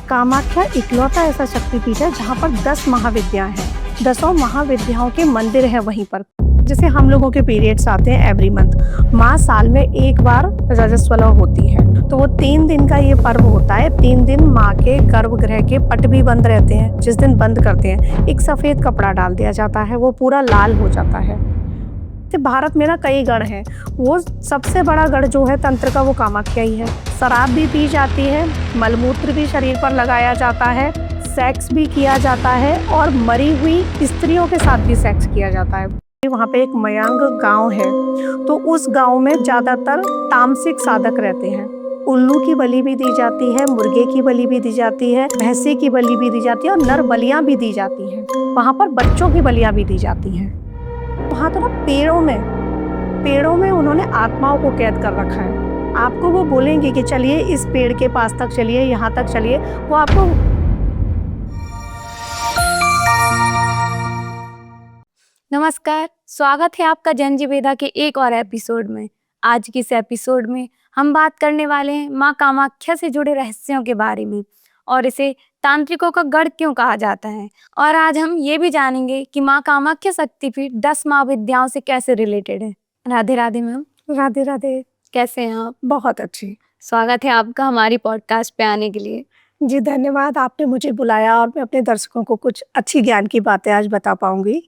कामाख्या इकलौता ऐसा शक्तिपीठ है जहाँ पर 10 महाविद्याएं हैं। 10 महाविद्याओं के मंदिर है वहीं पर। जैसे हम लोगों के पीरियड्स आते हैं एवरी मंथ, माँ साल में एक बार रजस्वला होती है, तो वो 3 दिन का ये पर्व होता है। 3 दिन माँ के गर्भगृह के पट भी बंद रहते हैं। जिस दिन बंद करते हैं एक सफेद कपड़ा डाल दिया जाता है, वो पूरा लाल हो जाता है। भारत में ना कई गढ़ हैं, वो सबसे बड़ा गढ़ जो है तंत्र का वो कामाख्या ही है। शराब भी पी जाती है, मलमूत्र भी शरीर पर लगाया जाता है, सेक्स भी किया जाता है और मरी हुई स्त्रियों के साथ भी सेक्स किया जाता है। वहाँ पे एक मयंग गांव है, तो उस गांव में ज्यादातर तामसिक साधक रहते हैं। उल्लू की बलि भी दी जाती है, मुर्गे की बलि भी दी जाती है, भैंसे की बलि भी दी जाती है और नर बलियां भी दी जाती हैं। वहाँ पर बच्चों की बलियां भी दी जाती हैं। वहाँ तो ना पेड़ों में उन्होंने आत्माओं को कैद कर रखा है। आपको वो बोलेंगे कि चलिए इस पेड़ के पास तक चलिए, यहाँ तक चलिए, वो आपको नमस्कार, स्वागत है आपका जनजीवेदा के एक और एपिसोड में। आज की इस एपिसोड में हम बात करने वाले हैं माँ कामाख्या से जुड़े रहस्यों के बारे में और इसे तांत्रिकों का गढ़ क्यों कहा जाता है। और आज हम ये भी जानेंगे कि माँ कामाख्या शक्तिपीठ 10 महाविद्याओं से कैसे रिलेटेड है। राधे राधे मैम। राधे राधे। कैसे हैं आप? बहुत अच्छी। स्वागत है आपका हमारी पॉडकास्ट पे आने के लिए। जी धन्यवाद, आपने मुझे बुलाया और मैं अपने दर्शकों को कुछ अच्छी ज्ञान की बातें आज बता पाऊंगी।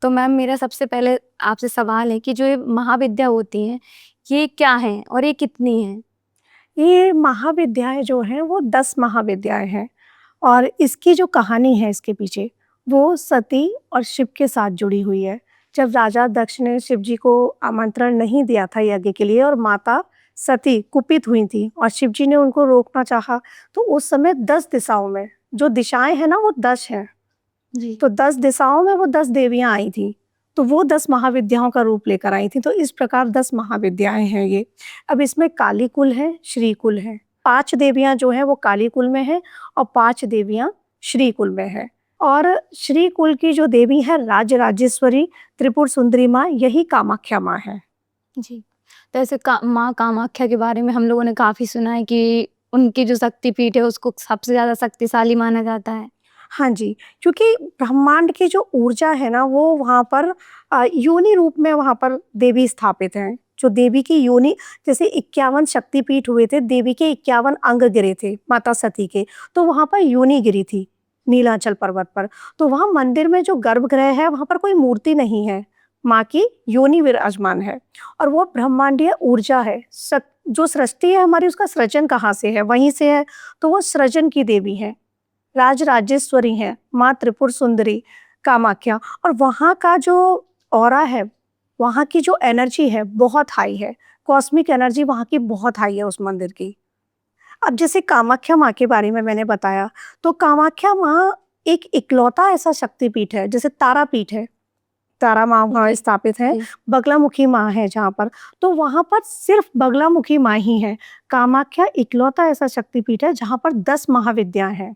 तो मैम मेरा सबसे पहले आपसे सवाल है कि जो ये महाविद्या होती हैं ये क्या हैं और ये कितनी हैं? ये महाविद्याएं जो हैं वो 10 महाविद्याएं हैं और इसकी जो कहानी है इसके पीछे वो सती और शिव के साथ जुड़ी हुई है। जब राजा दक्ष ने शिव जी को आमंत्रण नहीं दिया था यज्ञ के लिए और माता सती कुपित हुई थी और शिव जी ने उनको रोकना चाहा, तो उस समय 10 दिशाओं में, जो दिशाएं हैं ना वो 10 हैं, जी। तो 10 दिशाओं में वो 10 देवियां आई थी, तो वो 10 महाविद्याओं का रूप लेकर आई थी। तो इस प्रकार 10 महाविद्याएं हैं ये। अब इसमें काली कुल है, श्री कुल है। 5 देवियां जो है वो काली कुल में है और 5 देवियां श्री कुल में है। और श्री कुल की जो देवी है राजराजेश्वरी त्रिपुर सुंदरी माँ, यही कामाख्या माँ है। जी। तो ऐसे माँ कामाख्या के बारे में हम लोगों ने काफी सुना है कि उनकी जो शक्तिपीठ है उसको सबसे ज्यादा शक्तिशाली माना जाता है। हाँ जी, क्योंकि ब्रह्मांड की जो ऊर्जा है ना वो वहाँ पर योनि रूप में वहाँ पर देवी स्थापित हैं। जो देवी की योनि, जैसे 51 शक्तिपीठ हुए थे, देवी के 51 अंग गिरे थे माता सती के, तो वहाँ पर योनि गिरी थी नीलांचल पर्वत पर। तो वहाँ मंदिर में जो गर्भगृह है वहाँ पर कोई मूर्ति नहीं है, माँ की योनि विराजमान है और वो ब्रह्मांडीय ऊर्जा है। जो सृष्टि है हमारी, उसका सृजन कहाँ से है, वहीं से है, तो वो सृजन की देवी है। राजराजेश्वरी है माँ त्रिपुर सुंदरी कामाख्या। और वहाँ का जो ऑरा है, वहाँ की जो एनर्जी है बहुत हाई है, कॉस्मिक एनर्जी वहाँ की बहुत हाई है उस मंदिर की। अब जैसे कामाख्या माँ के बारे में मैंने बताया, तो कामाख्या माँ एक इकलौता ऐसा शक्तिपीठ है, जैसे तारापीठ है, तारा माँ वहाँ स्थापित है, बगलामुखी माँ है जहाँ पर, तो वहाँ पर सिर्फ बगलामुखी माँ ही है। कामाख्या इकलौता ऐसा शक्तिपीठ है जहाँ पर 10 महाविद्याएं हैं।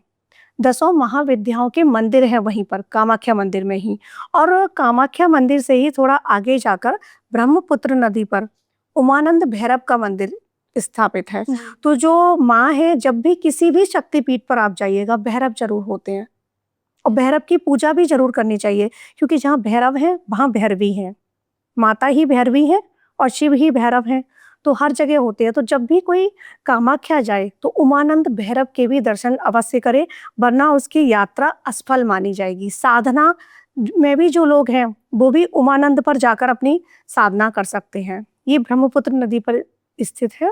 10 महाविद्याओं के मंदिर है वहीं पर कामाख्या मंदिर में ही। और कामाख्या मंदिर से ही थोड़ा आगे जाकर ब्रह्मपुत्र नदी पर उमानंद भैरव का मंदिर स्थापित है। तो जो माँ है, जब भी किसी भी शक्तिपीठ पर आप जाइएगा भैरव जरूर होते हैं और भैरव की पूजा भी जरूर करनी चाहिए, क्योंकि जहाँ भैरव है वहाँ भैरवी है, माता ही भैरवी है और शिव ही भैरव है, तो हर जगह होते हैं। तो जब भी कोई कामाख्या जाए तो उमानंद भैरव के भी दर्शन अवश्य करे, वरना उसकी यात्रा असफल मानी जाएगी। साधना में भी जो लोग हैं वो भी उमानंद पर जाकर अपनी साधना कर सकते हैं। ये ब्रह्मपुत्र नदी पर स्थित है।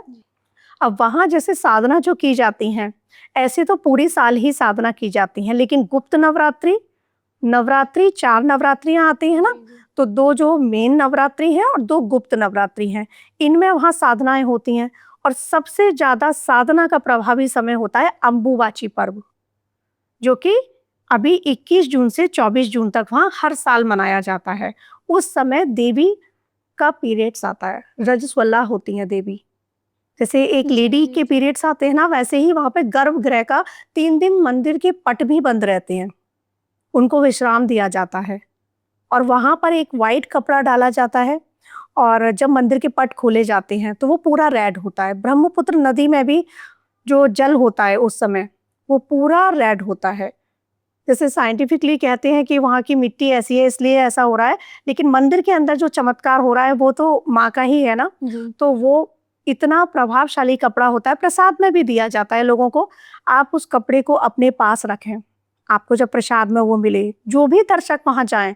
अब वहाँ जैसे साधना जो की जाती हैं, ऐसे तो पूरी साल ही साधना की जाती हैं, लेकिन गुप्त नवरात्रि 4 नवरात्रियां आती हैं ना, तो 2 जो मेन नवरात्रि हैं और 2 गुप्त नवरात्रि हैं, इनमें वहाँ साधनाएं होती हैं। और सबसे ज्यादा साधना का प्रभावी समय होता है अम्बुबाची पर्व, जो कि अभी 21 जून से 24 जून तक वहाँ हर साल मनाया जाता है। उस समय देवी का पीरियड्स आता है, रजस्वला होती हैं देवी। जैसे एक लेडी के पीरियड्स आते हैं ना, वैसे ही वहाँ पे गर्भगृह का 3 दिन मंदिर के पट भी बंद रहते हैं, उनको विश्राम दिया जाता है और वहां पर एक वाइट कपड़ा डाला जाता है और जब मंदिर के पट खोले जाते हैं तो वो पूरा रेड होता है। ब्रह्मपुत्र नदी में भी जो जल होता है उस समय वो पूरा रेड होता है। जैसे साइंटिफिकली कहते हैं कि वहाँ की मिट्टी ऐसी है इसलिए ऐसा हो रहा है, लेकिन मंदिर के अंदर जो चमत्कार हो रहा है वो तो माँ का ही है ना। जी। तो वो इतना प्रभावशाली कपड़ा होता है, प्रसाद में भी दिया जाता है लोगों को। आप उस कपड़े को अपने पास रखें, आपको जब प्रसाद में वो मिले, जो भी दर्शक वहाँ जाएँ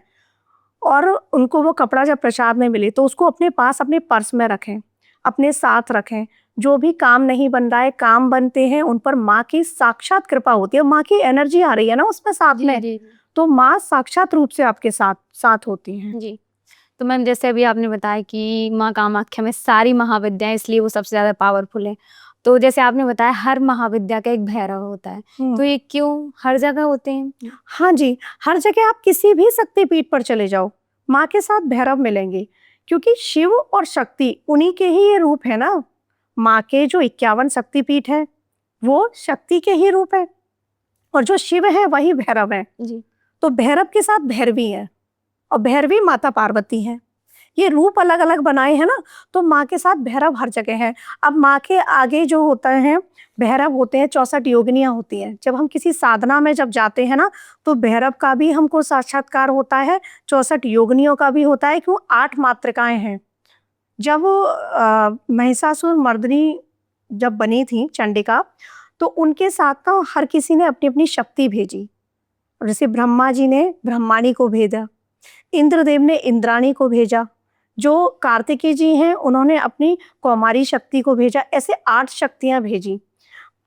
और उनको वो कपड़ा जब प्रसाद में मिले, तो उसको अपने पास अपने पर्स में रखें, अपने साथ रखें। जो भी काम नहीं बन रहा है, काम बनते हैं, उन पर माँ की साक्षात कृपा होती है, माँ की एनर्जी आ रही है ना उसमें साथ जी, में, जी, तो माँ साक्षात रूप से आपके साथ साथ होती हैं। जी। तो मैम जैसे अभी आपने बताया कि माँ कामाख्या में सारी महाविद्याएँ इसलिए वो सबसे ज़्यादा पावरफुल हैं। तो जैसे आपने बताया हर महाविद्या का एक भैरव होता है, हुँ। तो ये क्यों हर जगह होते हैं? हाँ जी, हर जगह आप किसी भी शक्तिपीठ पर चले जाओ, माँ के साथ भैरव मिलेंगे, क्योंकि शिव और शक्ति उन्हीं के ही ये रूप है ना। माँ के जो 51 शक्तिपीठ हैं, वो शक्ति के ही रूप हैं और जो शिव है वही भैरव है। जी। तो भैरव के साथ भैरवी है और भैरवी माता पार्वती है। ये रूप अलग-अलग बनाए हैं ना, तो माँ के साथ भैरव हर जगह है। अब माँ के आगे जो होता है, भैरव होते हैं, 64 योगिनियाँ होती हैं। जब हम किसी साधना में जब जाते हैं ना, तो भैरव का भी हमको साक्षात्कार होता है, 64 योगिनियों का भी होता है, क्यों 8 मातृकाएँ हैं। जब महिषासुर मर्दिनी जब बनी थी चंडिका, तो उनके साथ ना हर किसी ने अपनी-अपनी शक्ति भेजी। जैसे ब्रह्मा जी ने ब्रह्माणी को भेजा, इंद्रदेव ने इंद्राणी को भेजा, जो कार्तिकेय जी हैं उन्होंने अपनी कौमारी शक्ति को भेजा, ऐसे 8 शक्तियाँ भेजी।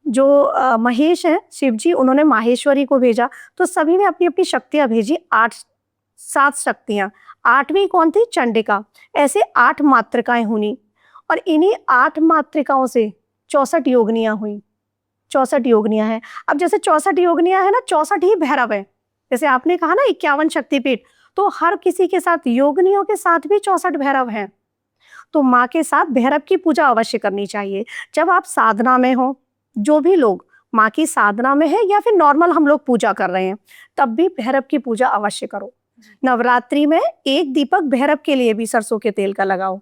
जो महेश हैं शिव जी, उन्होंने माहेश्वरी को भेजा, तो सभी ने अपनी-अपनी शक्तियाँ भेजी, 8 7 शक्तियाँ। 8वीं कौन थी? चंडिका। ऐसे 8 मातृकाएँ हुईं और इन्हीं 8 मातृकाओं से 64 योगिनियाँ हुईं। 64 योगिनियाँ हैं। अब जैसे 64 योगिनियाँ हैं ना, 64 ही भैरव हैं। जैसे आपने कहा ना 51 शक्तिपीठ, तो हर किसी के साथ योगिनियों के साथ भी 64 भैरव हैं। तो माँ के साथ भैरव की पूजा अवश्य करनी चाहिए। जब आप साधना में हो, जो भी लोग माँ की साधना में है या फिर नॉर्मल हम लोग पूजा कर रहे हैं, तब भी भैरव की पूजा अवश्य करो। नवरात्रि में 1 दीपक भैरव के लिए भी सरसों के तेल का लगाओ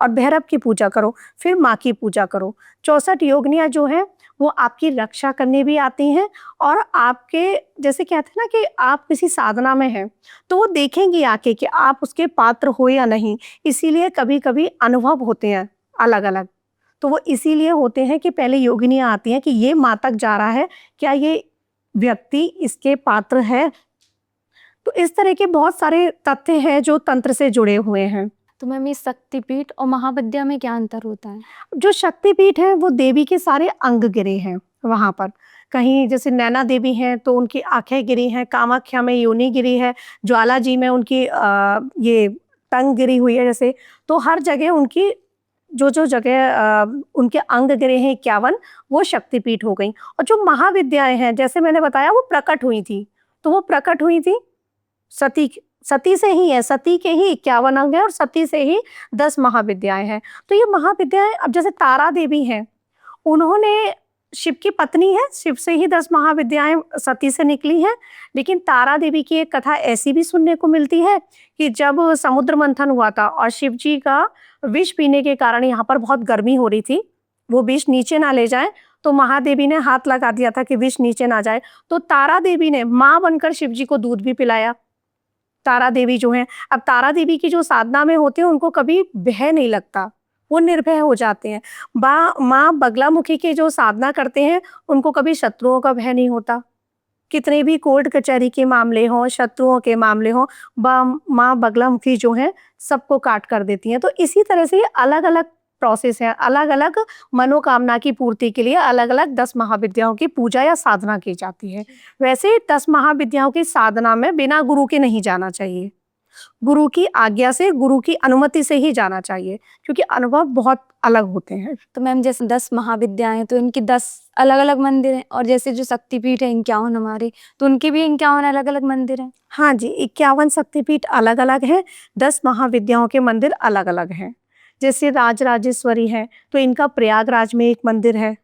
और भैरव की पूजा करो, फिर माँ की पूजा करो। 64 योगिनियाँ जो हैं, वो आपकी रक्षा करने भी आती हैं और आपके जैसे कहते हैं ना कि आप किसी साधना में हैं, तो वो देखेंगी आके कि आप उसके पात्र हो या नहीं। इसीलिए कभी-कभी अनुभव होते हैं अलग-अलग। तो वो इसीलिए होते हैं कि पहले योगिनियाँ आती हैं कि ये माँ तक जा रहा है, क्या ये व्यक्ति इसके पात्र है? तो इस तरह के बहुत सारे तथ्य हैं जो तंत्र से जुड़े हुए हैं। तो मैम ये शक्तिपीठ और महाविद्या में क्या अंतर होता है? जो शक्तिपीठ है वो देवी के सारे अंग गिरे हैं वहाँ पर। कहीं जैसे नैना देवी हैं तो उनकी आँखें गिरी हैं, कामाख्या में योनि गिरी है, ज्वाला जी में उनकी ये टंग गिरी हुई है जैसे। तो हर जगह उनकी जो-जो जगह उनके अंग गिरे हैं 51, वो शक्तिपीठ हो गईं। और जो महाविद्याएँ हैं जैसे मैंने बताया वो प्रकट हुई थी, तो वो प्रकट हुई थी सती सती से ही है, सती के ही 51 अंग हैं और सती से ही 10 महाविद्याएँ हैं। तो ये महाविद्याएँ अब जैसे तारा देवी हैं, उन्होंने शिव की पत्नी है, शिव से ही 10 महाविद्याएँ सती से निकली हैं। लेकिन तारा देवी की एक कथा ऐसी भी सुनने को मिलती है कि जब समुद्र मंथन हुआ था और शिव जी का विष पीने के कारण यहाँ पर बहुत गर्मी हो रही थी, वो विष नीचे ना ले जाए, तो महादेवी ने हाथ लगा दिया था कि विष नीचे ना जाए। तो तारा देवी ने माँ बनकर शिव जी को दूध भी पिलाया। तारा देवी जो हैं, अब तारा देवी की जो साधना में होते हैं उनको कभी भय नहीं लगता, वो निर्भय हो जाते हैं। माँ बगलामुखी के जो साधना करते हैं, उनको कभी शत्रुओं का भय नहीं होता। कितने भी कोर्ट कचहरी के मामले हों, शत्रुओं के मामले हों, माँ बगलामुखी जो हैं, सबको काट कर देती हैं। तो इसी तरह से ये अलग-अलग प्रोसेस है, अलग-अलग मनोकामना की पूर्ति के लिए अलग-अलग 10 महाविद्याओं की पूजा या साधना की जाती है। वैसे 10 महाविद्याओं की साधना में बिना गुरु के नहीं जाना चाहिए। गुरु की आज्ञा से, गुरु की अनुमति से ही जाना चाहिए, क्योंकि अनुभव बहुत अलग होते हैं। तो मैम जैसे 10 महाविद्याएँ हैं, तो इनकी 10 अलग-अलग मंदिर हैं और जैसे जो शक्तिपीठ है 51 हमारे, तो उनके भी 51 अलग-अलग मंदिर हैं? हाँ जी, 51 शक्तिपीठ अलग-अलग हैं, 10 महाविद्याओं के मंदिर अलग-अलग हैं। जैसे राजराजेश्वरी है, तो इनका प्रयागराज में एक मंदिर है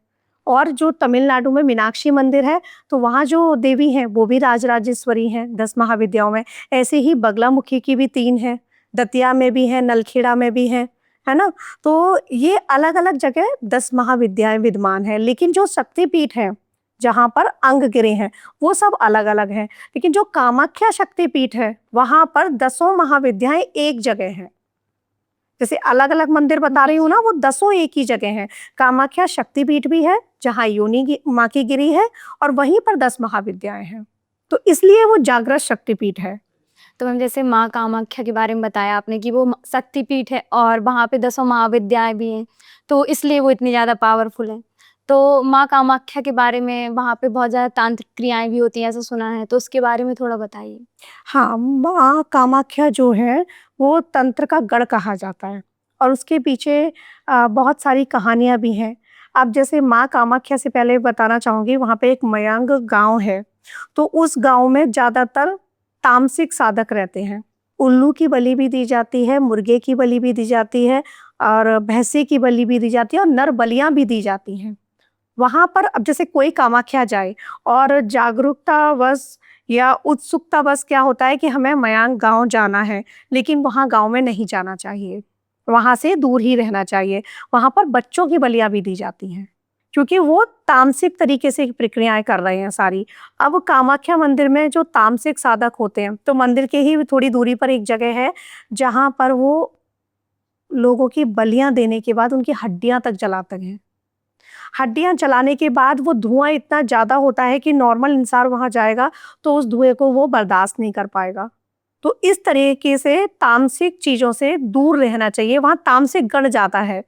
और जो तमिलनाडु में मीनाक्षी मंदिर है, तो वहाँ जो देवी हैं, वो भी राजराजेश्वरी हैं 10 महाविद्याओं में। ऐसे ही बगलामुखी की भी 3 हैं, दतिया में भी हैं, नलखेड़ा में भी हैं, है ना? तो ये अलग-अलग जगह 10 महाविद्याएँ विद्यमान हैं, लेकिन जो शक्तिपीठ हैं, जहाँ पर अंग गिरे हैं वो सब अलग अलग हैं, लेकिन जो कामाख्या शक्तिपीठ है वहां पर 10 महाविद्याएं एक जगह हैं। जैसे अलग अलग मंदिर बता रही हूँ ना, वो 10 एक ही जगह हैं। कामाख्या शक्तिपीठ भी है जहाँ योनि माँ की गिरी है, और वहीं पर 10 महाविद्याएं हैं, तो इसलिए वो जागृत शक्तिपीठ है। तो मैम जैसे माँ कामाख्या के बारे में बताया आपने कि वो शक्तिपीठ है और वहाँ पे 10 महाविद्याएं भी हैं, तो इसलिए वो इतनी ज़्यादा पावरफुल है। तो माँ कामाख्या के बारे में वहाँ पे बहुत ज़्यादा तांत्रिक क्रियाएं भी होती हैं, ऐसा सुना है, तो उसके बारे में थोड़ा बताइए। हाँ, माँ कामाख्या जो है वो तंत्र का गढ़ कहा जाता है, और उसके पीछे बहुत सारी कहानियां भी हैं। अब जैसे माँ कामाख्या से पहले बताना चाहूंगी, वहाँ पे एक मयंग गांव है, तो उस गांव में ज्यादातर तामसिक साधक रहते हैं। उल्लू की बलि भी दी जाती है, मुर्गे की बलि भी दी जाती है, और भैंसे की बलि भी दी जाती है, और नर बलियां भी दी जाती हैं। वहां पर अब जैसे कोई कामाख्या जाए और जागरूकतावश या उत्सुकतावश क्या होता है कि हमें मयांग गांव जाना है, लेकिन वहां गांव में नहीं जाना चाहिए, वहां से दूर ही रहना चाहिए। वहां पर बच्चों की बलियां भी दी जाती हैं, क्योंकि वो तामसिक तरीके से प्रक्रियाएं कर रहे हैं सारी। अब कामाख्या मंदिर में जो तामसिक साधक होते हैं, तो मंदिर के ही थोड़ी दूरी पर एक जगह है जहां पर वो लोगों की बलियां देने के बाद उनकी हड्डियां तक जलाते हैं। हड्डियां जलाने के बाद वो धुआं इतना ज्यादा होता है कि नॉर्मल इंसान वहां जाएगा तो उस धुएं को वो बर्दाश्त नहीं कर पाएगा। तो इस तरीके से तामसिक चीजों से दूर रहना चाहिए, वहां तामसिक गण जाता है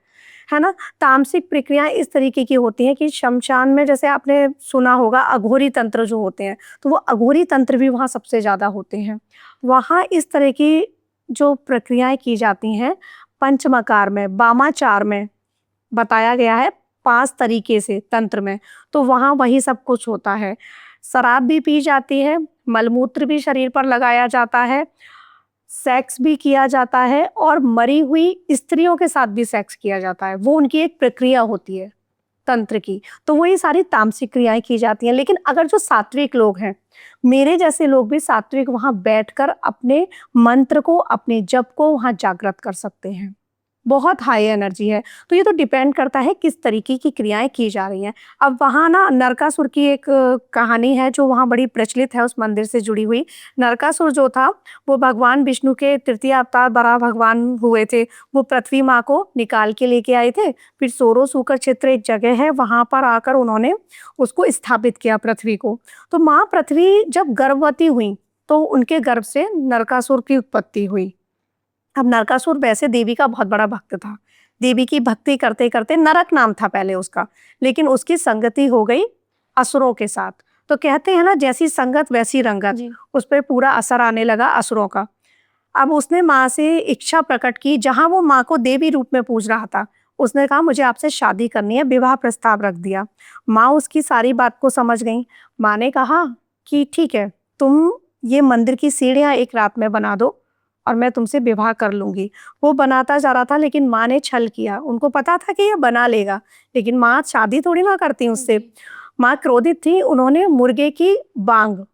ना। तामसिक प्रक्रियाएं इस तरीके की होती हैं कि शमशान में, जैसे आपने सुना होगा अघोरी तंत्र जो होते हैं, तो वो अघोरी तंत्र भी वहां सबसे ज्यादा होते हैं। वहां इस तरह की जो प्रक्रियाएं की जाती हैं, पंचमकार में, वामाचार में बताया गया है 5 तरीके से तंत्र में, तो वहाँ वही सब कुछ होता है। शराब भी पी जाती है, मलमूत्र भी शरीर पर लगाया जाता है, सेक्स भी किया जाता है, और मरी हुई स्त्रियों के साथ भी सेक्स किया जाता है। वो उनकी एक प्रक्रिया होती है तंत्र की, तो वो ये सारी तामसिक क्रियाएं की जाती हैं। लेकिन अगर जो सात्विक लोग हैं, मेरे जैसे लोग भी सात्विक वहाँ बैठकर अपने मंत्र को, अपने जप को वहाँ जागृत कर सकते हैं। बहुत हाई एनर्जी है, तो ये तो डिपेंड करता है किस तरीके की क्रियाएं की जा रही हैं। अब वहाँ ना नरकासुर की एक कहानी है जो वहाँ बड़ी प्रचलित है, उस मंदिर से जुड़ी हुई। नरकासुर जो था वो भगवान विष्णु के तृतीय अवतार बड़ा भगवान हुए थे। वो पृथ्वी माँ को निकाल के लेके आए थे, फिर सोरो सूकर क्षेत्र एक जगह है, वहाँ पर आकर उन्होंने उसको स्थापित किया पृथ्वी को। तो माँ पृथ्वी जब गर्भवती हुई तो उनके गर्भ से नरकासुर की उत्पत्ति हुई। अब नरकासुर वैसे देवी का बहुत बड़ा भक्त था, देवी की भक्ति करते करते, नरक नाम था पहले उसका, लेकिन उसकी संगति हो गई असुरों के साथ। तो कहते हैं ना, जैसी संगत वैसी रंगत, जी। उस पर पूरा असर आने लगा असुरों का। अब उसने माँ से इच्छा प्रकट की, जहां वो माँ को देवी रूप में पूज रहा था, उसने कहा मुझे आपसे शादी करनी है, विवाह प्रस्ताव रख दिया। माँ उसकी सारी बात को समझ गई। माँ ने कहा कि ठीक है, तुम ये मंदिर की सीढ़ियां एक रात में बना दो और मैं तुमसे विवाह कर लूंगी। वो बनाता जा रहा था, लेकिन माँ ने छल किया। उनको पता था कि ये बना लेगा, लेकिन माँ शादी थोड़ी ना करती उससे। माँ क्रोधित थी, उन्होंने मुर्गे की बांग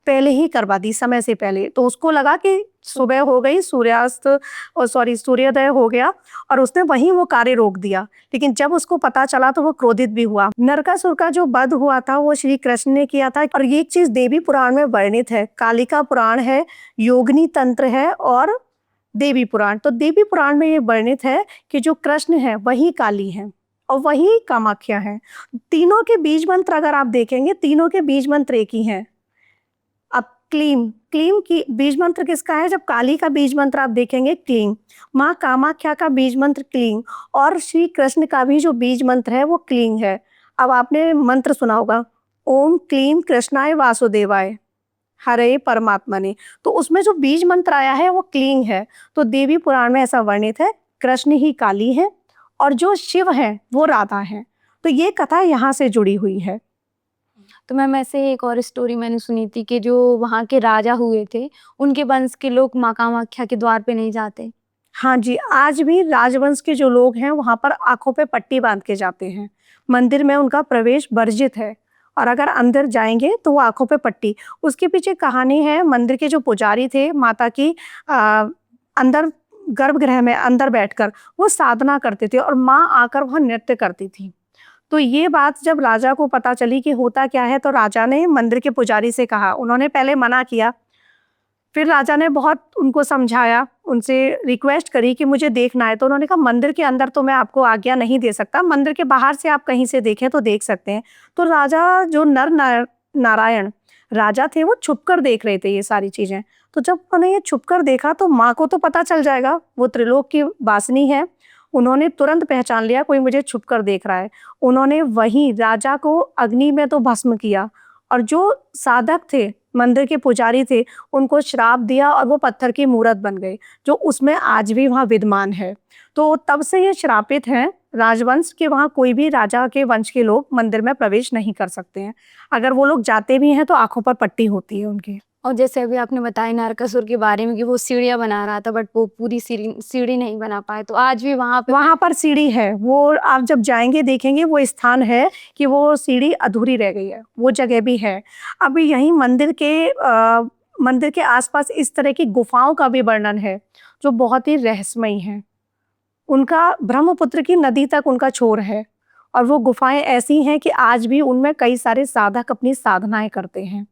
पहले ही करवा दी, समय से पहले। तो उसको लगा कि सुबह हो गई, सूर्योदय हो गया, और उसने वहीं वो कार्य रोक दिया। लेकिन जब उसको पता चला तो वो क्रोधित भी हुआ। नरकासुर का जो वध हुआ था वो श्री कृष्ण ने किया था। और ये एक चीज देवी पुराण में वर्णित है, कालिका पुराण है, योगिनी तंत्र है, और देवी पुराण। तो देवी पुराण में ये वर्णित है कि जो कृष्ण है वही काली है और वही कामाख्या है। तीनों के बीज मंत्र अगर आप देखेंगे, तीनों के बीज मंत्र एक ही हैं। अब क्लीम, क्लीम की बीज मंत्र किसका है? जब काली का बीज मंत्र आप देखेंगे क्लीम, माँ कामाख्या का बीज मंत्र क्लीम, और श्री कृष्ण का भी जो बीज मंत्र है वो क्लीम है। अब आपने मंत्र सुना होगा, ओम क्लीम कृष्णाय वासुदेवाय हरे परमात्मने, तो उसमें जो बीज मंत्र आया है वो क्लीम है। तो देवी पुराण में ऐसा वर्णित है, कृष्ण ही काली है और जो शिव है वो राधा है। तो ये कथा यहाँ से जुड़ी हुई है। तो मैम ऐसे एक और स्टोरी मैंने सुनी थी कि जो वहाँ के राजा हुए थे, उनके वंश के लोग माँ कामाख्या के द्वार पे नहीं जाते। हाँ जी, आज भी राजवंश के जो लोग हैं वहां पर आंखों पे पट्टी बांध के जाते हैं। मंदिर में उनका प्रवेश वर्जित है, और अगर अंदर जाएंगे तो वो आंखों पे पट्टी। उसके पीछे कहानी है, मंदिर के जो पुजारी थे माता की अंदर गर्भगृह में अंदर बैठकर वो साधना करते थे, और माँ आकर वहां नृत्य करती थी। तो ये बात जब राजा को पता चली कि होता क्या है, तो राजा ने मंदिर के पुजारी से कहा। उन्होंने पहले मना किया, फिर राजा ने बहुत उनको समझाया, उनसे रिक्वेस्ट करी कि मुझे देखना है। तो उन्होंने कहा मंदिर के अंदर तो मैं आपको आज्ञा नहीं दे सकता, मंदिर के बाहर से आप कहीं से देखें तो देख सकते हैं। तो राजा जो नारायण राजा थे, वो छुपकर देख रहे थे ये सारी चीजें। तो जब उन्होंने ये छुपकर देखा तो माँ को तो पता चल जाएगा, वो त्रिलोक की वासिनी है। उन्होंने तुरंत पहचान लिया कोई मुझे छुपकर देख रहा है। उन्होंने वहीं राजा को अग्नि में तो भस्म किया, और जो साधक थे, मंदिर के पुजारी थे, उनको श्राप दिया और वो पत्थर की मूर्त बन गए, जो उसमें आज भी वहाँ विद्यमान है। तो तब से ये श्रापित है राजवंश के, वहाँ कोई भी राजा के वंश के लोग मंदिर में प्रवेश नहीं कर सकते हैं। अगर वो लोग जाते भी हैं तो आंखों पर पट्टी होती है उनकी। और जैसे अभी आपने बताया नरकासुर के बारे में कि वो सीढ़ियाँ बना रहा था, बट वो पूरी सीढ़ी नहीं बना पाए, तो आज भी वहाँ पर सीढ़ी है, वो आप जब जाएंगे देखेंगे वो स्थान है कि वो सीढ़ी अधूरी रह गई है, वो जगह भी है। अभी यही मंदिर के आसपास इस तरह की गुफाओं का भी वर्णन है जो बहुत ही रहस्यमयी है। उनका ब्रह्मपुत्र की नदी तक उनका छोर है, और वो गुफाएं ऐसी हैं कि आज भी उनमें कई सारे साधक अपनी साधनाएं करते हैं।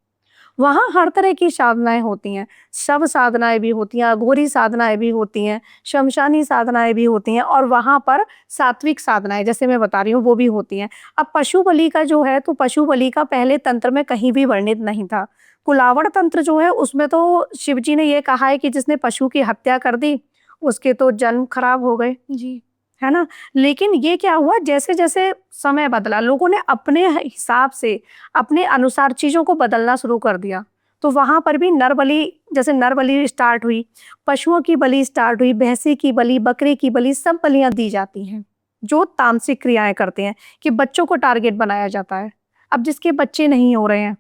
वहाँ हर तरह की साधनाएं होती हैं, शव साधनाएं भी होती हैं, अघोरी साधनाएं भी होती हैं, शमशानी साधनाएं भी होती हैं, और वहाँ पर सात्विक साधनाएं जैसे मैं बता रही हूँ वो भी होती हैं। अब पशु बलि का जो है, तो पशु बलि का पहले तंत्र में कहीं भी वर्णित नहीं था। कुलावड़ तंत्र जो है उसमें तो शिव जी ने ये कहा है कि जिसने पशु की हत्या कर दी उसके तो जन्म खराब हो गए, जी। है ना। लेकिन ये क्या हुआ, जैसे जैसे समय बदला, लोगों ने अपने हिसाब से, अपने अनुसार चीजों को बदलना शुरू कर दिया। तो वहां पर भी नर बलि, जैसे नर बलि स्टार्ट हुई, पशुओं की बलि स्टार्ट हुई, भैंसे की बलि, बकरे की बलि, सब बलियां दी जाती हैं जो तामसिक क्रियाएं करते हैं, कि बच्चों को टारगेट बनाया जाता है। अब जिसके बच्चे नहीं हो रहे हैं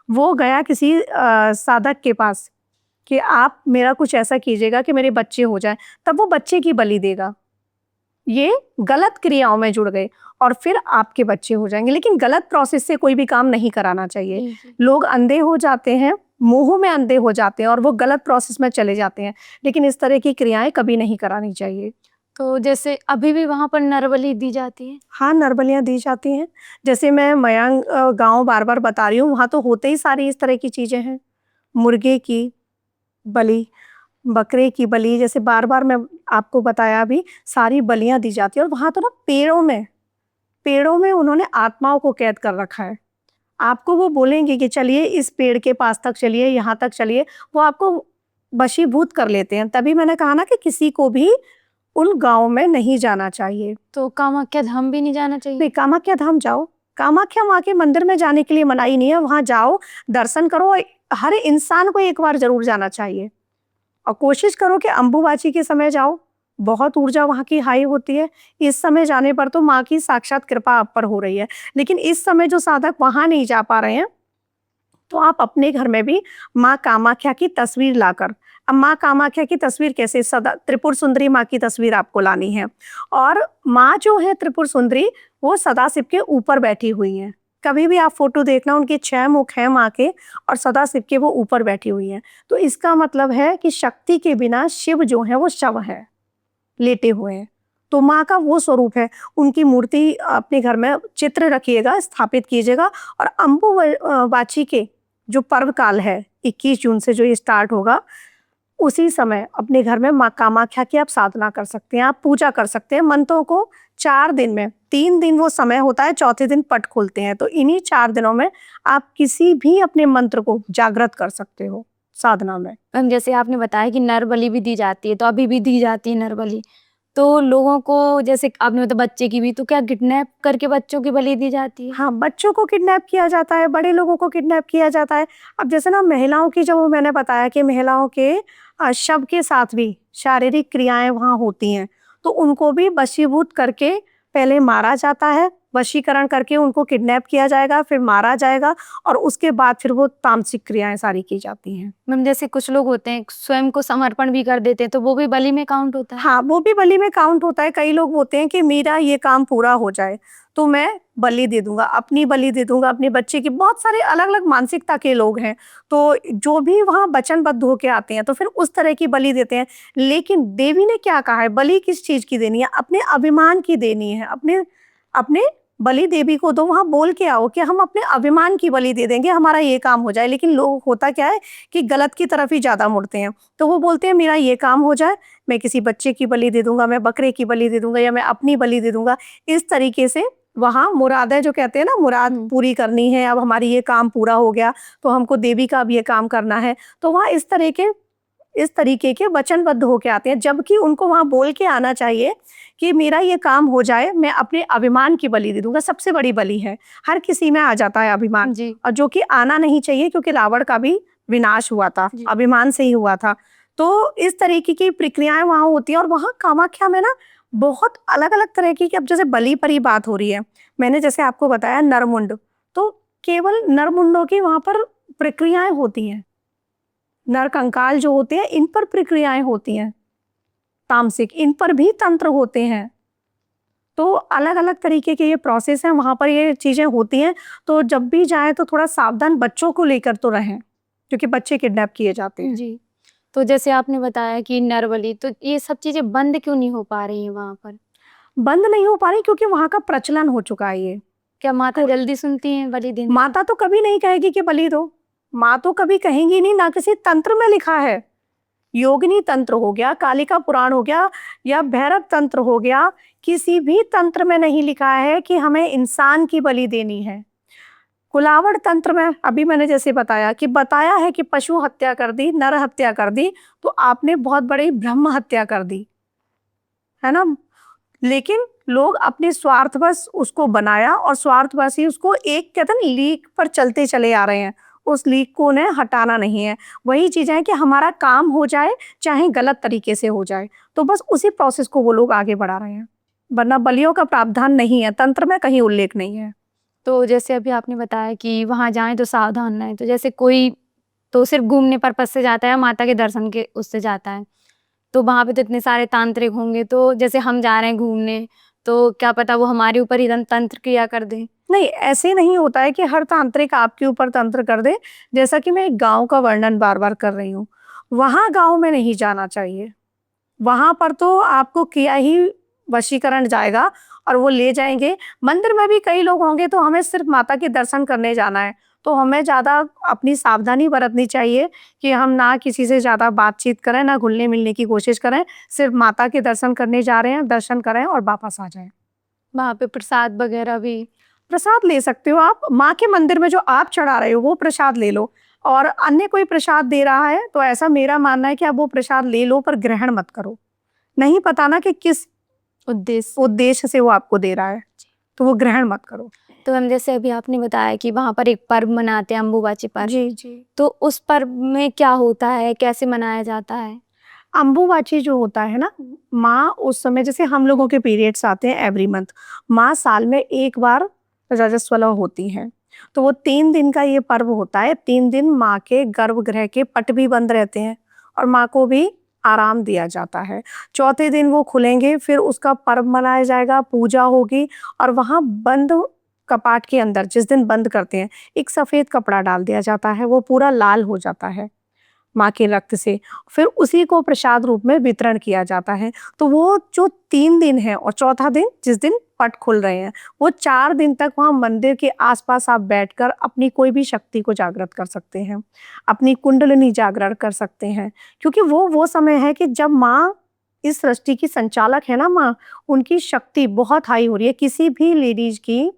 वो गया किसी साधक के पास कि आप मेरा कुछ ऐसा कीजिएगा कि मेरे बच्चे हो जाएं, तब वो बच्चे की बलि देगा। ये गलत क्रियाओं में जुड़ गए और फिर आपके बच्चे हो जाएंगे। लेकिन गलत प्रोसेस से कोई भी काम नहीं कराना चाहिए। लोग अंधे हो जाते हैं, मोह में अंधे हो जाते हैं और वो गलत प्रोसेस में चले जाते हैं, लेकिन इस तरह की क्रियाएं कभी नहीं करानी चाहिए। तो जैसे अभी भी वहां पर नरबलि दी जाती है? हाँ, नरबलियां दी जाती हैं। जैसे मैं मयांग गांव बार बार बता रही हूँ, वहां तो होते ही सारी इस तरह की चीजें हैं। मुर्गे की बलि, बकरे की बलि, जैसे बार बार मैं आपको बताया, भी सारी बलियां दी जाती है। और वहां तो ना पेड़ों में उन्होंने आत्माओं को कैद कर रखा है। आपको वो बोलेंगे कि चलिए इस पेड़ के पास तक चलिए, यहाँ तक चलिए, वो आपको वशीभूत कर लेते हैं। तभी मैंने कहा ना कि किसी को भी उन गांव में नहीं जाना चाहिए। तो कामाख्या धाम भी नहीं जाना चाहिए? नहीं, कामाख्या धाम जाओ, कामाख्या माँ के मंदिर में जाने के लिए मनाही नहीं है। वहां जाओ, दर्शन करो, हर इंसान को एक बार जरूर जाना चाहिए। और कोशिश करो कि अंबुबाची के समय जाओ, बहुत ऊर्जा वहाँ की हाई होती है। इस समय जाने पर तो माँ की साक्षात कृपा आप पर हो रही है। लेकिन इस समय जो साधक वहां नहीं जा पा रहे हैं, तो आप अपने घर में भी माँ कामाख्या की तस्वीर लाकर, अब माँ कामाख्या की तस्वीर कैसे, सदा त्रिपुर सुंदरी माँ की तस्वीर आपको लानी है। और माँ जो है त्रिपुर सुंदरी, वो सदाशिव के ऊपर बैठी हुई हैं। कभी भी आप फोटो देखना, उनके 6 मुख हैं माँ के, और सदाशिव के वो ऊपर बैठी हुई हैं। तो इसका मतलब है कि शक्ति के बिना शिव जो है वो शव है, लेटे हुए हैं। तो माँ का वो स्वरूप है। उनकी मूर्ति अपने घर में चित्र रखिएगा, स्थापित कीजिएगा। और अंबुबाची के जो पर्व काल है, 21 जून से जो ये स्टार्ट होगा, उसी समय अपने घर में माँ कामाख्या की आप साधना कर सकते हैं, आप पूजा कर सकते हैं। मंत्रों को 4 दिन में, 3 दिन वो समय होता है, चौथे दिन पट खोलते हैं। तो इन्हीं 4 दिनों में आप किसी भी अपने मंत्र को जागृत कर सकते हो साधना में। मैम, जैसे आपने बताया कि नरबलि भी दी जाती है, तो अभी भी दी जाती है नरबलि, तो लोगों को, जैसे आपने बताया बच्चे की भी, तो क्या किडनैप करके बच्चों की बलि दी जाती है? हाँ, बच्चों को किडनैप किया जाता है, बड़े लोगों को किडनैप किया जाता है। अब जैसे ना महिलाओं की, जो मैंने बताया कि महिलाओं के शव के साथ भी शारीरिक क्रियाएं वहाँ होती हैं, तो उनको भी वशीभूत करके पहले मारा जाता है। वशीकरण करके उनको किडनैप किया जाएगा, फिर मारा जाएगा, और उसके बाद फिर वो तामसिक क्रियाएं सारी की जाती हैं। मैम, जैसे कुछ लोग होते हैं स्वयं को समर्पण भी कर देते हैं, तो वो भी बलि में काउंट होता है? हाँ, वो भी बलि में काउंट होता है। कई लोग होते हैं कि मेरा ये काम पूरा हो जाए तो मैं बलि दे दूंगा, अपनी बलि दे दूंगा, अपने बच्चे की। बहुत सारे अलग अलग मानसिकता के लोग हैं, तो जो भी वहाँ वचनबद्ध होके आते हैं तो फिर उस तरह की बलि देते हैं। लेकिन देवी ने क्या कहा है, बलि किस चीज की देनी है? अपने अभिमान की देनी है, अपने अपने बलि देवी को दो, वहाँ बोल के आओ कि हम अपने अभिमान की बलि दे देंगे, हमारा ये काम हो जाए। लेकिन लोग होता क्या है कि गलत की तरफ ही ज़्यादा मुड़ते हैं। तो वो बोलते हैं मेरा ये काम हो जाए, मैं किसी बच्चे की बलि दे दूँगा, मैं बकरे की बलि दे दूँगा या मैं अपनी बलि दे दूँगा। इस तरीके से वहाँ मुरादें जो कहते हैं ना, मुराद हुँ। पूरी करनी है, अब हमारी ये काम पूरा हो गया, तो हमको देवी का अब ये काम करना है। तो वहाँ इस तरीके के वचनबद्ध होके आते हैं, जबकि उनको वहाँ बोल के आना चाहिए कि मेरा ये काम हो जाए, मैं अपने अभिमान की बलि दे दूँगा। सबसे बड़ी बलि है, हर किसी में आ जाता है अभिमान, जी, और जो कि आना नहीं चाहिए, क्योंकि रावण का भी विनाश हुआ था, जी। अभिमान से ही हुआ था। तो इस तरीके की प्रक्रियाएँ वहाँ होती हैं, और वहाँ कामाख्या में ना बहुत अलग-अलग तरह की, अब जैसे बलि पर ही बात हो रही है, मैंने जैसे आपको बताया नरमुंड, तो केवल नरमुंडों की वहाँ पर प्रक्रियाएँ होती हैं। नरकंकाल जो होते हैं, इन पर प्रक्रियाएँ होती हैं, तामसिक, इन पर भी तंत्र होते हैं। तो अलग-अलग तरीके के ये प्रोसेस हैं, वहाँ पर ये चीज़ें होती हैं। तो जब भी जाएँ तो थोड़ा सावधान बच्चों को लेकर तो रहें, क्योंकि बच्चे किडनैप किए जाते हैं। जी। तो जैसे आपने बताया कि नरबलि, तो ये सब चीज़ें बंद क्यों नहीं हो पा रही हैं वहाँ पर? बंद नहीं हो पा रही, क्योंकि वहाँ का प्रचलन हो चुका है ये। क्या माता तो जल्दी सुनती हैं बलि देने? माता तो कभी नहीं कहेगी कि बलि दो, माँ तो कभी कहेंगी नहीं, ना किसी तंत्र में लिखा है। योगिनी तंत्र हो गया, कालिका पुराण हो गया या भैरव तंत्र हो गया, किसी भी तंत्र में नहीं लिखा है कि हमें इंसान की बलि देनी है। कुलावड़ तंत्र में अभी मैंने जैसे बताया है कि पशु हत्या कर दी, नर हत्या कर दी, तो आपने बहुत बड़ी ब्रह्म हत्या कर दी, है ना? लेकिन लोग अपने स्वार्थवश उसको बनाया, और स्वार्थवश ही उसको एक कहते हैं ना लीक पर चलते चले आ रहे हैं। उस लीक को उन्हें हटाना नहीं है। वही चीज़ है कि हमारा काम हो जाए, चाहे गलत तरीके से हो जाए। तो बस उसी प्रोसेस को वो लोग आगे बढ़ा रहे हैं। वरना बलियों का प्रावधान नहीं है, तंत्र में कहीं उल्लेख नहीं है। तो जैसे अभी आपने बताया कि वहाँ जाएँ तो सावधान रहें, तो जैसे कोई तो सिर्फ़ घूमने पर्पज़ से जाता है, माता के दर्शन के उससे जाता है। तो वहाँ पे तो इतने सारे तांत्रिक होंगे, तो जैसे हम जा रहे हैं घूमने, तो क्या पता वो हमारे ऊपर ही तंत्र क्रिया कर दें? नहीं, ऐसे नहीं होता है कि हर तांत्रिक आपके ऊपर तंत्र कर दे। जैसा कि मैं एक गाँव का वर्णन बार-बार कर रही हूँ। वहाँ गाँव में नहीं जाना चाहिए। वहाँ पर तो आपको किया ही वशीकरण जाएगा, और वो ले जाएँगे। मंदिर में भी कई लोग होंगे, तो हमें सिर्फ़ माता के दर्शन करने जाना है। तो हमें ज़्यादा अपनी सावधानी बरतनी चाहिए कि हम ना किसी से ज़्यादा बातचीत करें, ना घुलने-मिलने की कोशिश करें। सिर्फ़ माता के दर्शन करने जा रहे हैं, दर्शन करें और वापस आ जाएँ। वहाँ पे प्रसाद वग़ैरह भी? प्रसाद ले सकते हो आप, माँ के मंदिर में जो आप चढ़ा रहे हो वो प्रसाद ले लो, और अन्य कोई प्रसाद दे रहा है तो ऐसा मेरा मानना है कि आप वो प्रसाद ले लो, पर ग्रहण मत करो। नहीं पता ना कि किस उद्देश्य। उद्देश्य से वो आपको दे रहा है, तो वो ग्रहण मत करो। तो हम जैसे अभी आपने बताया कि वहाँ पर एक पर्व मनाते हैं, अम्बुबाची पर्व। जी, जी। तो उस पर्व में क्या होता है? कैसे मनाया जाता है? अम्बुबाची जो होता है ना, माँ उस समय जैसे हम लोगों के पीरियड्स आते हैं एवरी मंथ, माँ साल में एक बार रजस्वला होती हैं। तो वो 3 दिन का ये पर्व होता है। 3 दिन माँ के गर्भगृह के पट भी बंद रहते हैं, और माँ को भी आराम दिया जाता है। चौथे दिन वो खुलेंगे, फिर उसका पर्व मनाया जाएगा, पूजा होगी, और वहाँ बंद कपाट के अंदर जिस दिन बंद करते हैं, एक सफ़ेद कपड़ा डाल दिया जाता है, वो पूरा लाल हो जाता है माँ के रक्त से। फिर उसी को प्रसाद रूप में वितरण किया जाता है। तो वो जो 3 दिन है, और चौथा दिन जिस दिन पट खुल रहे हैं, वो 4 दिन तक वहाँ मंदिर के आस-पास आप बैठकर अपनी कोई भी शक्ति को जागृत कर सकते हैं। अपनी कुंडलिनी जागरण कर सकते हैं। क्योंकि वो समय है कि जब माँ इस सृष्टि की संचालक है ना माँ, उनकी शक्ति बहुत हाई हो रही है। किसी भी लेडीज़ की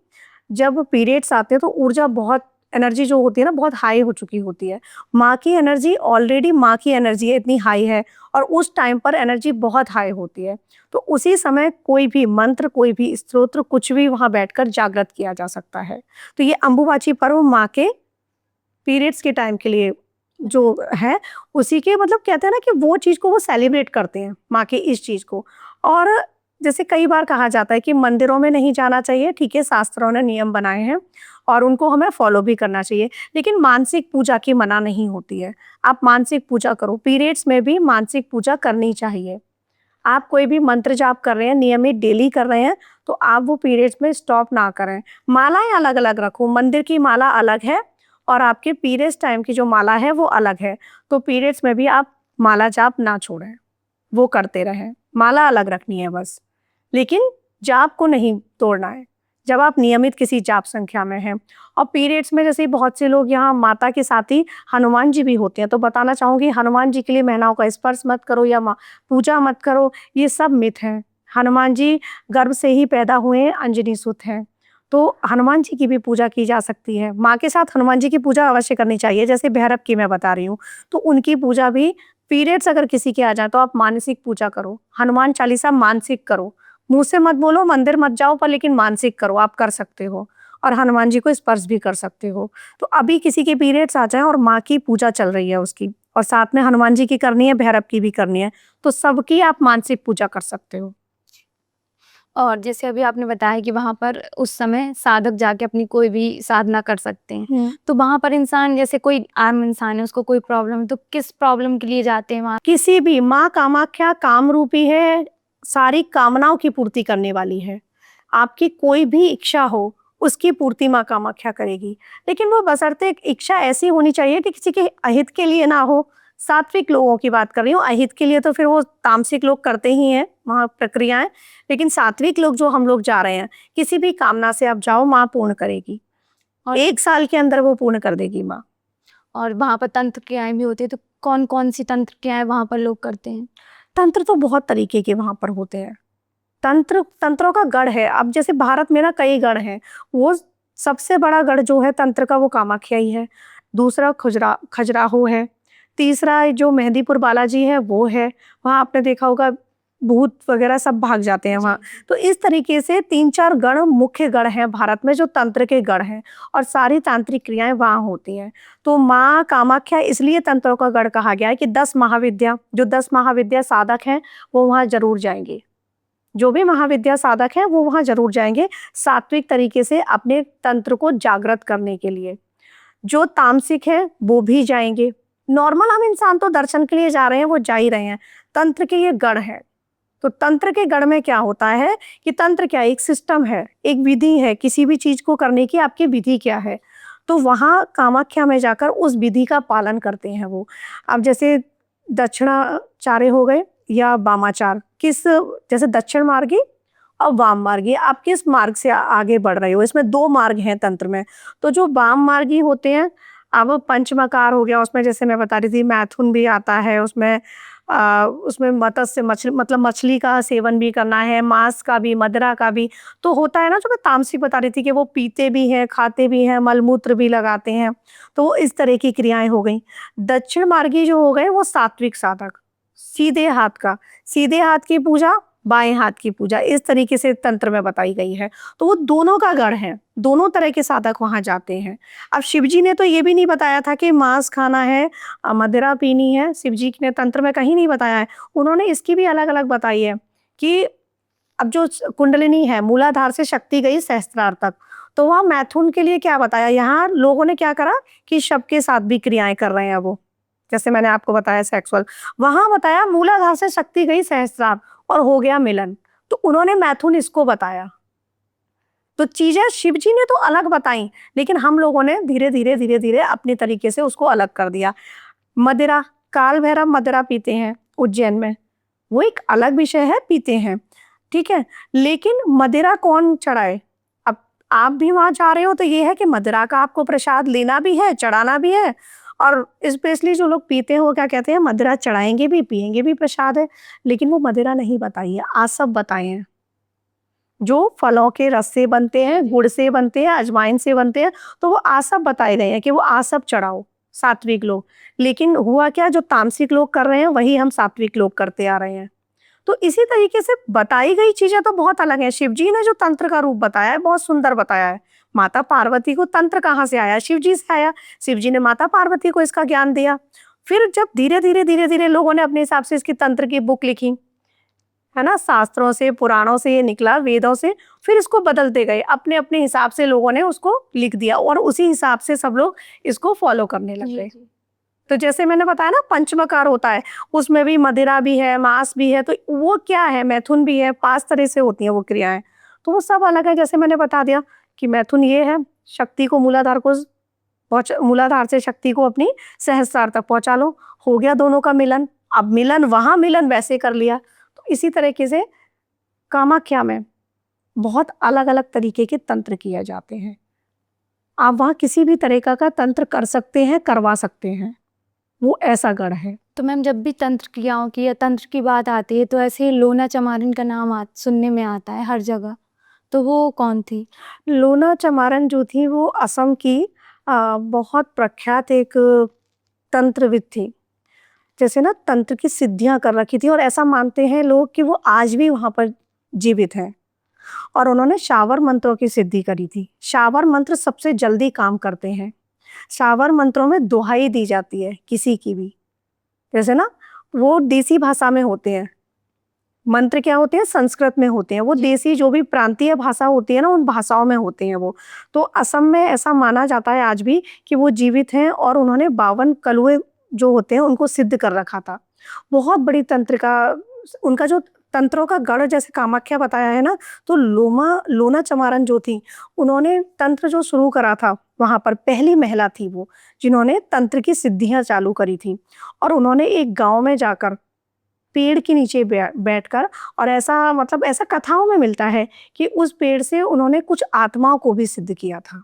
जब पीरियड्स आते हैं तो ऊर्जा बहुत, एनर्जी जो होती है ना बहुत हाई हो चुकी होती है। माँ की एनर्जी ऑलरेडी, माँ की एनर्जी है इतनी हाई है, और उस टाइम पर एनर्जी बहुत हाई होती है। तो उसी समय कोई भी मंत्र, कोई भी स्तोत्र, कुछ भी वहाँ बैठकर जागृत किया जा सकता है। तो ये अम्बुबाची पर्व माँ के पीरियड्स के टाइम के लिए जो है, उसी के मतलब कहते हैं ना कि वो चीज़ को वो सेलिब्रेट करते हैं, माँ की इस चीज़ को। और जैसे कई बार कहा जाता है कि मंदिरों में नहीं जाना चाहिए, ठीक है, शास्त्रों ने नियम बनाए हैं और उनको हमें फॉलो भी करना चाहिए, लेकिन मानसिक पूजा की मना नहीं होती है। आप मानसिक पूजा करो, पीरियड्स में भी मानसिक पूजा करनी चाहिए। आप कोई भी मंत्र जाप कर रहे हैं, नियमित डेली कर रहे हैं, तो आप वो पीरियड्स में स्टॉप ना करें। मालाएँ अलग-अलग रखो, मंदिर की माला अलग है और आपके पीरियड्स टाइम की जो माला है वो अलग है। तो पीरियड्स में भी आप माला जाप ना छोड़ें, वो करते रहें। माला अलग रखनी है बस, लेकिन जाप को नहीं तोड़ना है। जब आप नियमित किसी जाप संख्या में हैं। और पीरियड्स में जैसे बहुत से लोग यहाँ माता के साथ ही हनुमान जी भी होते हैं, तो बताना चाहूँगी हनुमान जी के लिए महिलाओं का स्पर्श मत करो या पूजा मत करो, ये सब मिथ हैं। हनुमान जी गर्भ से ही पैदा हुए हैं, अंजनी सुत हैं। तो हनुमान जी की भी पूजा की जा सकती है। माँ के साथ हनुमान जी की पूजा अवश्य करनी चाहिए, जैसे भैरव की मैं बता रही हूँ, तो उनकी पूजा भी पीरियड्स अगर किसी के आ जाए तो आप मानसिक पूजा करो, हनुमान चालीसा मानसिक करो। मुँह से मत बोलो, मंदिर मत जाओ, पर लेकिन मानसिक करो, आप कर सकते हो। और हनुमान जी को स्पर्श भी कर सकते हो। तो अभी किसी के पीरियड्स आ जाएँ और माँ की पूजा चल रही है उसकी, और साथ में हनुमान जी की करनी है, भैरव की भी करनी है, तो सबकी आप मानसिक पूजा कर सकते हो। और जैसे अभी आपने बताया कि वहाँ पर उस समय साधक जाके अपनी कोई भी साधना कर सकते हैं। तो वहाँ पर इंसान, जैसे कोई आम इंसान है, उसको कोई प्रॉब्लम है, तो किस प्रॉब्लम के लिए जाते हैं वहाँ? किसी भी, माँ कामाख्या काम रूपी है, सारी कामनाओं की पूर्ति करने वाली है। आपकी कोई भी इच्छा हो, उसकी पूर्ति माँ कामाख्या करेगी। लेकिन वो बशर्ते एक इच्छा ऐसी होनी चाहिए कि किसी के अहित के लिए ना हो। सात्विक लोगों की बात कर रही हूँ, अहित के लिए तो फिर वो तामसिक लोग करते ही हैं वहाँ प्रक्रियाएं। लेकिन सात्विक लोग जो हम लोग जा रहे हैं, किसी भी कामना से आप जाओ, माँ पूर्ण करेगी। और 1 साल के अंदर वो पूर्ण कर देगी माँ। और वहाँ पर तंत्र क्रियाएँ भी होती हैं, तो कौन-कौन सी तंत्र क्रियाएँ वहाँ पर लोग करते हैं? तंत्र तो बहुत तरीके के वहाँ पर होते हैं। तंत्रों का गढ़ है। अब जैसे भारत में ना कई गढ़ हैं, वो सबसे बड़ा गढ़ जो है तंत्र का वो कामाख्या ही है। दूसरा खजुराहो है। तीसरा जो मेहंदीपुर बालाजी है वो है। वहाँ आपने देखा होगा भूत वगैरह सब भाग जाते हैं वहाँ। तो इस तरीके से 3-4 गढ़ मुख्य गढ़ हैं भारत में जो तंत्र के गढ़ हैं, और सारी तांत्रिक क्रियाएं वहाँ होती हैं। तो माँ कामाख्या इसलिए तंत्रों का गढ़ कहा गया है कि 10 महाविद्या साधक हैं वो वहाँ जरूर जाएंगे। जो भी महाविद्या साधक हैं वो वहाँ जरूर जाएंगे, सात्विक तरीके से अपने तंत्र को जागृत करने के लिए। जो तामसिक है वो भी जाएंगे। नॉर्मल हम इंसान तो दर्शन के लिए जा रहे हैं, वो जा ही रहे हैं। तंत्र के ये गढ़ है। तो तंत्र के गढ़ में क्या होता है कि तंत्र क्या, एक सिस्टम है, एक विधि है, किसी भी चीज को करने की आपकी विधि क्या है। तो वहाँ कामाख्या में जाकर उस विधि का पालन करते हैं वो। अब जैसे दक्षिणाचार्य हो गए या वामाचार, जैसे दक्षिण मार्गी और वाम मार्गी, आप किस मार्ग से आगे बढ़ रहे हो। इसमें 2 मार्ग हैं तंत्र में। तो जो वाम मार्गी होते हैं, अब पंचमकार हो गया, उसमें जैसे मैं बता रही थी मैथुन भी आता है, उसमें मत्स्य मतलब मछली का सेवन भी करना है, मांस का भी, मदिरा का भी। तो होता है ना, जो मैं तामसिक बता रही थी कि वो पीते भी हैं, खाते भी हैं, मलमूत्र भी लगाते हैं। तो इस तरह की क्रियाएं हो गई। दक्षिण मार्गी जो हो गए वो सात्विक साधक, सीधे हाथ की पूजा, बाएं हाथ की पूजा, इस तरीके से तंत्र में बताई गई है। तो वो दोनों का गढ़ है, दोनों तरह के साधक वहां जाते हैं। अब शिव जी ने तो ये भी नहीं बताया था कि मांस खाना है, मदिरा पीनी है। शिव जी ने तंत्र में कहीं नहीं बताया है। उन्होंने इसकी भी अलग अलग बताई है कि अब जो कुंडलिनी है, मूलाधार से शक्ति गई सहस्त्रार तक, तो वहां मैथुन के लिए क्या बताया। यहाँ लोगों ने क्या करा कि शव के साथ भी क्रियाएं कर रहे हैं वो, जैसे मैंने आपको बताया सेक्सुअल। वहां बताया मूलाधार से शक्ति गई सहस्त्रार और हो गया मिलन, तो उन्होंने मैथुन इसको बताया। तो चीजें शिव जी ने तो अलग बताई, लेकिन हम लोगों ने धीरे धीरे अपने तरीके से उसको अलग कर दिया। मदिरा, काल भैरव मदिरा पीते हैं उज्जैन में, वो एक अलग विषय है, पीते हैं, ठीक है। लेकिन मदिरा कौन चढ़ाए। अब आप भी वहां जा रहे हो तो ये है कि मदिरा का आपको प्रसाद लेना भी है, चढ़ाना भी है। और स्पेशली जो लोग पीते हैं वो क्या कहते हैं, मदिरा चढ़ाएंगे भी, पिएंगे भी, प्रसाद है। लेकिन वो मदिरा नहीं बताई है, आसव बताए हैं, जो फलों के रस से बनते हैं, गुड़ से बनते हैं, अजवाइन से बनते हैं। तो वो आसव बताए गए हैं कि वो आसव चढ़ाओ, सात्विक लोग। लेकिन हुआ क्या, जो तामसिक लोग कर रहे हैं वही हम सात्विक लोग करते आ रहे हैं। तो इसी तरीके से बताई गई चीजें तो बहुत अलग है। शिव जी ने जो तंत्र का रूप बताया है बहुत सुंदर बताया है। माता पार्वती को तंत्र कहाँ से आया, शिव जी से आया। शिव जी ने माता पार्वती को इसका ज्ञान दिया। फिर जब धीरे धीरे लोगों ने अपने हिसाब से इसकी तंत्र की बुक लिखी, है ना, शास्त्रों से, पुराणों से ये निकला, वेदों से, फिर इसको बदलते गए, अपने अपने हिसाब से लोगों ने उसको लिख दिया, और उसी हिसाब से सब लोग इसको फॉलो करने लग गए। तो जैसे मैंने बताया ना, पंचमकार होता है, उसमें भी मदिरा भी है, मांस भी है। तो वो क्या है, मैथुन भी है, 5 तरह से होती हैं वो क्रियाएं। तो वो सब अलग है। जैसे मैंने बता दिया कि मैथुन ये है, शक्ति को मूलाधार से शक्ति को अपनी सहस्त्रार तक पहुंचा लो, हो गया दोनों का मिलन। अब मिलन वहां, मिलन वैसे कर लिया। तो इसी तरीके से कामाख्या में बहुत अलग-अलग तरीके के तंत्र किए जाते हैं। आप वहाँ किसी भी तरीका का तंत्र कर सकते हैं, करवा सकते हैं। वो ऐसा गढ़ है। तो मैम जब भी तंत्र क्रियाओं की या तंत्र की बात आती है तो ऐसे लोना चमारिन का नाम सुनने में आता है हर जगह। तो वो कौन थी? लोना चमारन जो थी वो असम की बहुत प्रख्यात एक तंत्रविद थी। जैसे ना तंत्र की सिद्धियाँ कर रखी थी और ऐसा मानते हैं लोग कि वो आज भी वहाँ पर जीवित हैं। और उन्होंने शावर मंत्रों की सिद्धि करी थी। शावर मंत्र सबसे जल्दी काम करते हैं। शावर मंत्रों में दुहाई दी जाती है किसी की भी। जैसे ना वो देसी भाषा में होते हैं। मंत्र क्या होते हैं? संस्कृत में होते हैं। वो देसी जो भी प्रांतीय भाषा होती है ना, उन भाषाओं में होते हैं वो। तो असम में ऐसा माना जाता है आज भी कि वो जीवित हैं और उन्होंने 52 कलुए जो होते हैं उनको सिद्ध कर रखा था। बहुत बड़ी तंत्रिका उनका जो तंत्रों का गढ़ जैसे कामाख्या बताया है ना, तो लोना चमारन जो थी, उन्होंने तंत्र जो शुरू करा था, वहाँ पर पहली महिला थी वो, जिन्होंने तंत्र की सिद्धियाँ चालू करी थी। और उन्होंने एक गाँव में जाकर पेड़ के नीचे बैठकर और ऐसा मतलब ऐसा कथाओं में मिलता है कि उस पेड़ से उन्होंने कुछ आत्माओं को भी सिद्ध किया था।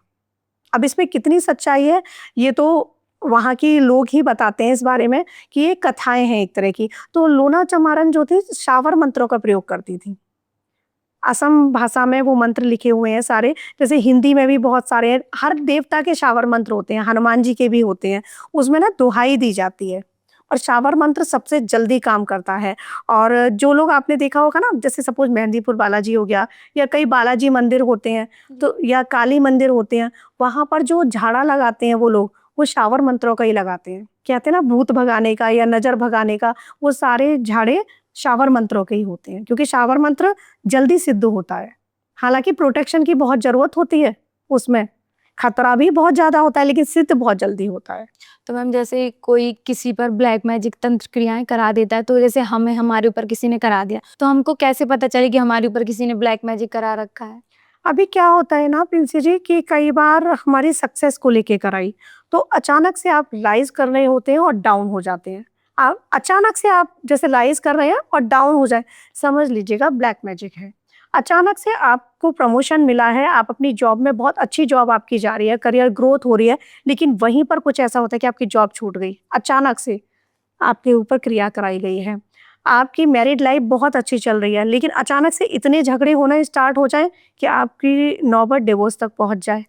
अब इसमें कितनी सच्चाई है, ये तो वहाँ के लोग ही बताते हैं इस बारे में कि ये कथाएँ हैं एक तरह की। तो लोना चमारन जो थी शावर मंत्रों का प्रयोग करती थी। असम भाषा में वो मंत्र लिखे हुए हैं सारे, जैसे हिंदी में भी बहुत सारे हैं। हर देवता के शावर मंत्र होते हैं, हनुमान जी के भी होते हैं। उसमें ना दुहाई दी जाती है और शावर मंत्र सबसे जल्दी काम करता है। और जो लोग आपने देखा होगा ना, जैसे सपोज मेहंदीपुर बालाजी हो गया या कई बालाजी मंदिर होते हैं, तो या काली मंदिर होते हैं, वहाँ पर जो झाड़ा लगाते हैं वो लोग, वो शावर मंत्रों का ही लगाते हैं। कहते हैं ना भूत भगाने का या नज़र भगाने का, वो सारे झाड़े शावर मंत्रों के ही होते हैं, क्योंकि शावर मंत्र जल्दी सिद्ध होता है। हालाँकि प्रोटेक्शन की बहुत ज़रूरत होती है उसमें, खतरा भी बहुत ज़्यादा होता है, लेकिन सिद्ध बहुत जल्दी होता है। तो मैम जैसे कोई किसी पर ब्लैक मैजिक तंत्र क्रियाएं करा देता है, तो जैसे हमें हमारे ऊपर किसी ने करा दिया, तो हमको कैसे पता चले कि हमारे ऊपर किसी ने ब्लैक मैजिक करा रखा है? अभी क्या होता है ना प्रिंसी जी कि कई बार हमारी सक्सेस को लेके कराई, तो अचानक से आप राइज़ कर रहे होते हैं और डाउन हो जाते हैं। आप अचानक से आप जैसे राइज़ कर रहे हैं और डाउन हो जाए, समझ लीजिएगा ब्लैक मैजिक है। अचानक से आपको प्रमोशन मिला है, आप अपनी जॉब में बहुत अच्छी जॉब आपकी जा रही है, करियर ग्रोथ हो रही है, लेकिन वहीं पर कुछ ऐसा होता है कि आपकी जॉब छूट गई। अचानक से आपके ऊपर क्रिया कराई गई है। आपकी मैरिड लाइफ बहुत अच्छी चल रही है, लेकिन अचानक से इतने झगड़े होना स्टार्ट हो जाएँ कि आपकी नौबत डिवोर्स तक पहुँच जाए,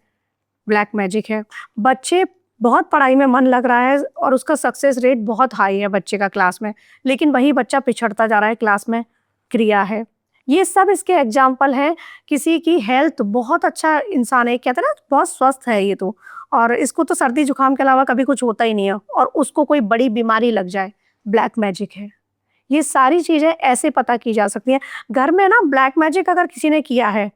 ब्लैक मैजिक है। बच्चे बहुत पढ़ाई में मन लग रहा है और उसका सक्सेस रेट बहुत हाई है बच्चे का क्लास में, लेकिन वही बच्चा पिछड़ता जा रहा है क्लास में, क्रिया है। ये सब इसके एग्ज़ाम्पल हैं। किसी की हेल्थ बहुत अच्छा इंसान है, कहते हैं ना बहुत स्वस्थ है ये तो, और इसको तो सर्दी-जुकाम के अलावा कभी कुछ होता ही नहीं है और उसको कोई बड़ी बीमारी लग जाए, ब्लैक मैजिक है। ये सारी चीज़ें ऐसे पता की जा सकती हैं। घर में ना ब्लैक मैजिक अगर किसी ने किया है,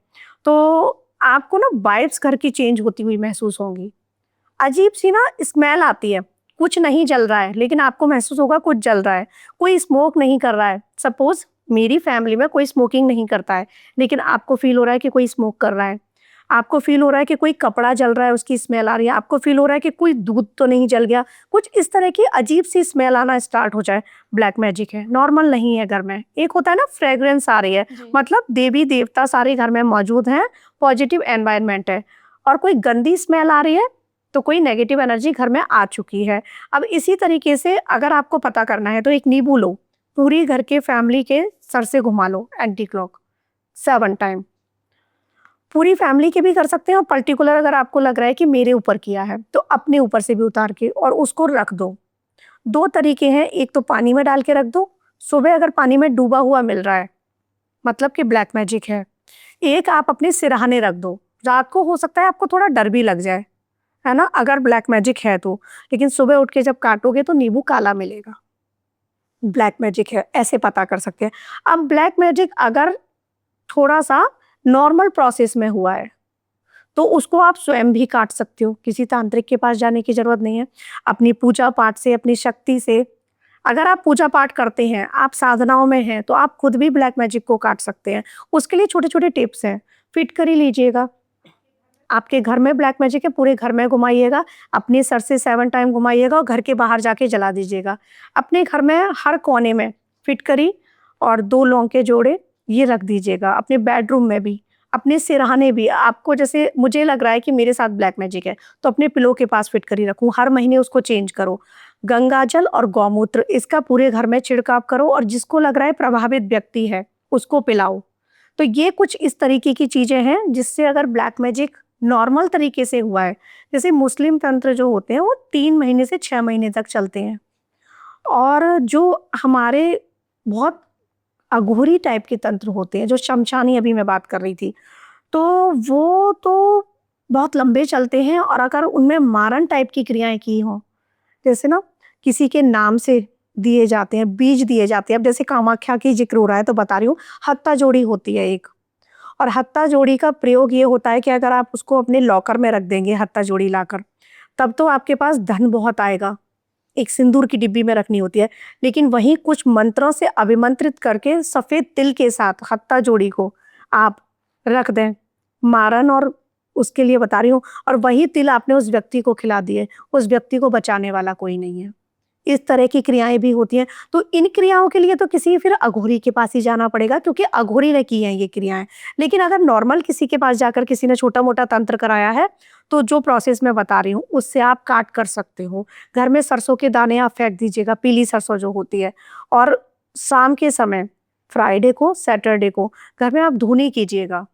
तो आपको ना वाइब्स घर की चेंज होती हुई महसूस होंगी। अजीब-सी ना स्मेल आती है, कुछ नहीं जल रहा है, लेकिन आपको महसूस होगा कुछ जल रहा है। कोई स्मोक नहीं कर रहा है। सपोज़ मेरी फैमिली में कोई स्मोकिंग नहीं करता है, लेकिन आपको फ़ील हो रहा है कि कोई स्मोक कर रहा है। आपको फ़ील हो रहा है कि कोई कपड़ा जल रहा है, उसकी स्मेल आ रही है। आपको फ़ील हो रहा है कि कोई दूध तो नहीं जल गया। कुछ इस तरह की अजीब-सी स्मेल आना स्टार्ट हो जाए, ब्लैक मैजिक है। नॉर्मल नहीं है घर में। एक होता है ना फ्रेग्रेंस आ रही है, मतलब देवी-देवता सारे घर में मौजूद हैं, पॉजिटिव एनवायरनमेंट है। और कोई गंदी स्मेल आ रही है, तो कोई नेगेटिव एनर्जी घर में आ चुकी है। अब इसी तरीके से अगर आपको पता करना है, तो एक नींबू लो, पूरी घर के फैमिली के सर से घुमा लो एंटी क्लॉक 7 टाइम। पूरी फैमिली के भी कर सकते हैं और पर्टिकुलर अगर आपको लग रहा है कि मेरे ऊपर किया है, तो अपने ऊपर से भी उतार के और उसको रख दो। 2 तरीके हैं, एक तो पानी में डाल के रख दो, सुबह अगर पानी में डूबा हुआ मिल रहा है, मतलब कि ब्लैक मैजिक है। एक आप अपने सिरहाने रख दो, रात को हो सकता है आपको थोड़ा डर भी लग जाए, है ना? अगर ब्लैक मैजिक है तो, लेकिन सुबह उठ के जब काटोगे तो नींबू काला मिलेगा। ब्लैक मैजिक है, ऐसे पता कर सकते हैं। अब ब्लैक मैजिक अगर थोड़ा-सा नॉर्मल प्रोसेस में हुआ है, तो उसको आप स्वयं भी काट सकते हो, किसी तांत्रिक के पास जाने की ज़रूरत नहीं है। अपनी पूजा-पाठ से, अपनी शक्ति से, अगर आप पूजा-पाठ करते हैं, आप साधनाओं में हैं, तो आप खुद भी ब्लैक मैजिक को काट सकते हैं। उसके लिए छोटे-छोटे टिप्स हैं, फिटकरी लीजिएगा। आपके घर में ब्लैक मैजिक है, पूरे घर में घुमाइएगा, अपने सर से 7 टाइम घुमाइएगा और घर के बाहर जाके जला दीजिएगा। अपने घर में हर कोने में फिटकरी और 2 लौंग के जोड़े ये रख दीजिएगा, अपने बेडरूम में भी। अपने सिरहाने भी आपको, जैसे मुझे लग रहा है कि मेरे साथ ब्लैक मैजिक है, तो अपने पिलो के पास फिट कर ही रखूँ, हर महीने उसको चेंज करो। गंगाजल और गौमूत्र इसका पूरे घर में छिड़काव करो और जिसको लग रहा है प्रभावित व्यक्ति है, उसको पिलाओ। तो ये कुछ इस तरीके की चीज़ें हैं जिससे अगर ब्लैक मैजिक नॉर्मल तरीके से हुआ है, जैसे मुस्लिम तंत्र जो होते हैं वो 3 महीने से 6 महीने तक चलते हैं। और जो हमारे बहुत अघोरी टाइप के तंत्र होते हैं, जो शमशानी अभी मैं बात कर रही थी, तो वो तो बहुत लंबे चलते हैं और अगर उनमें मारण टाइप की क्रियाएँ की हों, जैसे ना किसी के नाम से दिए जाते हैं, बीज दिए जाते हैं। अब जैसे कामाख्या की ज़िक्र हो रहा है तो बता रही हूँ, हत्ता जोड़ी होती है एक, और हत्ता जोड़ी का प्रयोग ये होता है कि अगर आप उसको अपने लॉकर में रख देंगे हत्ता जोड़ी लाकर, तब तो आपके पास धन बहुत आएगा। एक सिंदूर की डिब्बी में रखनी होती है, लेकिन वहीं कुछ मंत्रों से अभिमंत्रित करके सफ़ेद तिल के साथ हत्ता जोड़ी को आप रख दें, मारन और उसके लिए बता रही हूँ, और वही तिल आपने उस व्यक्ति को खिला दिए, उस व्यक्ति को बचाने वाला कोई नहीं है। इस तरह की क्रियाएँ भी होती हैं। तो इन क्रियाओं के लिए तो किसी फिर अघोरी के पास ही जाना पड़ेगा क्योंकि अघोरी ने की हैं ये क्रियाएँ। लेकिन अगर नॉर्मल किसी के पास जाकर किसी ने छोटा-मोटा तंत्र कराया है, तो जो प्रोसेस मैं बता रही हूँ, उससे आप काट कर सकते हो। घर में सरसों के दाने आप फेंक दीजिएगा, पीली सरसों जो होती है, और शाम के समय फ्राइडे को, सैटरडे को घर में आप धूनी कीजिएगा।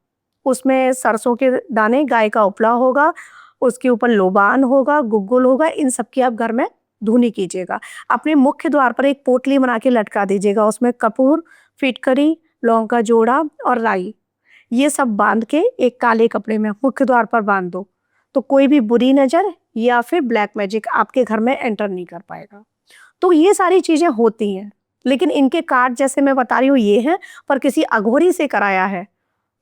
उसमें सरसों के दाने, गाय का उपला होगा, उसके ऊपर लोबान होगा, गुग्गुल होगा, इन सब की आप घर में धूनी कीजिएगा। अपने मुख्य द्वार पर एक पोटली बना के लटका दीजिएगा, उसमें कपूर, फिटकरी, लौंग का जोड़ा और राई, ये सब बांध के एक काले कपड़े में मुख्य द्वार पर बांध दो, तो कोई भी बुरी नज़र या फिर ब्लैक मैजिक आपके घर में एंटर नहीं कर पाएगा। तो ये सारी चीज़ें होती हैं, लेकिन इनके कार्ड जैसे मैं बता रही हूँ ये हैं, पर किसी अघोरी से कराया है,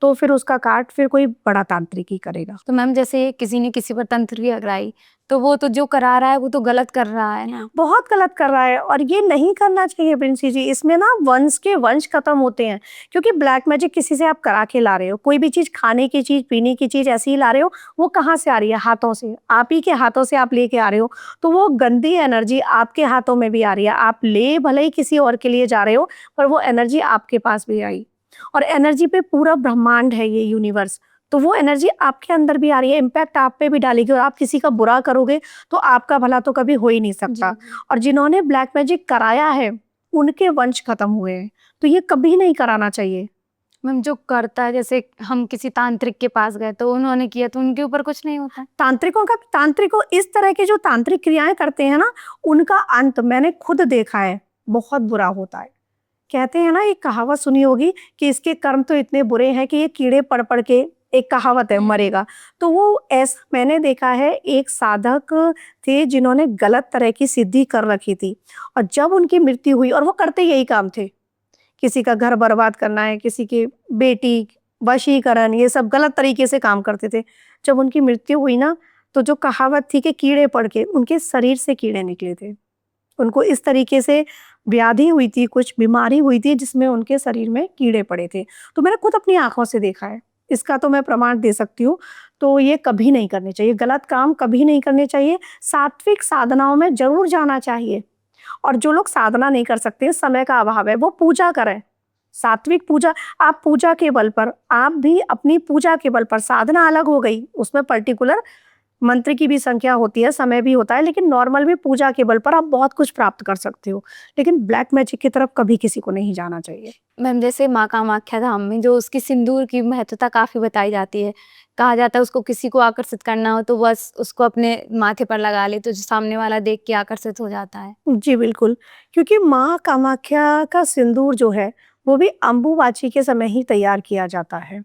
तो फिर उसका कार्ड फिर कोई बड़ा तांत्रिक ही करेगा। तो मैम जैसे किसी ने किसी पर तंत्र क्रिया कराई, तो वो तो जो करा रहा है वो तो गलत कर रहा है ना? बहुत गलत कर रहा है और ये नहीं करना चाहिए प्रिंसी जी। इसमें ना वंश के वंश खत्म होते हैं, क्योंकि ब्लैक मैजिक किसी से आप करा के ला रहे हो, कोई भी चीज़, खाने की चीज़, पीने की चीज़ ऐसी ही ला रहे हो, वो कहाँ से आ रही है? हाथों से। आप ही के हाथों से आप लेके आ रहे हो, तो वो गंदी एनर्जी आपके हाथों में भी आ रही है। आप ले भले ही किसी और के लिए जा रहे हो, पर वो एनर्जी आपके पास भी आई, और एनर्जी पे पूरा ब्रह्मांड है ये यूनिवर्स, तो वो एनर्जी आपके अंदर भी आ रही है, इम्पैक्ट आप पे भी डालेगी, और आप किसी का बुरा करोगे तो आपका भला तो कभी हो ही नहीं सकता। और जिन्होंने ब्लैक मैजिक कराया है, उनके वंश खत्म हुए हैं, तो ये कभी नहीं कराना चाहिए। मैम जो करता है, जैसे हम किसी तांत्रिक के पास गए तो उन्होंने किया तो उनके ऊपर कुछ नहीं होता? तांत्रिकों इस तरह के जो तांत्रिक क्रियाएं करते हैं ना, उनका अंत मैंने खुद देखा है, बहुत बुरा होता है। कहते हैं ना, एक कहावत सुनी होगी कि इसके कर्म तो इतने बुरे हैं कि ये कीड़े पड़ पड़ के, एक कहावत है, मरेगा। तो वो ऐसा मैंने देखा है, एक साधक थे जिन्होंने गलत तरह की सिद्धि कर रखी थी, और जब उनकी मृत्यु हुई, और वो करते यही काम थे, किसी का घर बर्बाद करना है, किसी की बेटी, वशीकरण, ये सब गलत तरीके से काम करते थे। जब उनकी मृत्यु हुई ना, तो जो कहावत थी कि कीड़े पड़ के, उनके शरीर से कीड़े निकले थे। उनको इस तरीके से व्याधि हुई थी, कुछ बीमारी हुई थी जिसमें उनके शरीर में कीड़े पड़े थे। तो मैंने खुद अपनी आँखों से देखा है, इसका तो मैं प्रमाण दे सकती हूँ। तो ये कभी नहीं करने चाहिए, गलत काम कभी नहीं करने चाहिए। सात्विक साधनाओं में ज़रूर जाना चाहिए, और जो लोग साधना नहीं कर सकते, समय का अभाव है, वो पूजा करें। सात्विक पूजा, आप पूजा के बल पर, आप भी अपनी पूजा के बल पर, साधना अलग हो गई, उसमें पर्टिकुलर मंत्र की भी संख्या होती है, समय भी होता है, लेकिन नॉर्मल में पूजा के बल पर आप बहुत कुछ प्राप्त कर सकते हो। लेकिन ब्लैक मैजिक की तरफ कभी किसी को नहीं जाना चाहिए। मैम जैसे माँ कामाख्या धाम में जो उसकी सिंदूर की महत्वता काफ़ी बताई जाती है, कहा जाता है उसको किसी को आकर्षित करना हो तो बस उसको अपने माथे पर लगा ले, तो जो सामने वाला देख के आकर्षित हो जाता है। जी, बिल्कुल, क्योंकि माँ कामाख्या का सिंदूर जो है, वो भी अम्बुबाची के समय ही तैयार किया जाता है।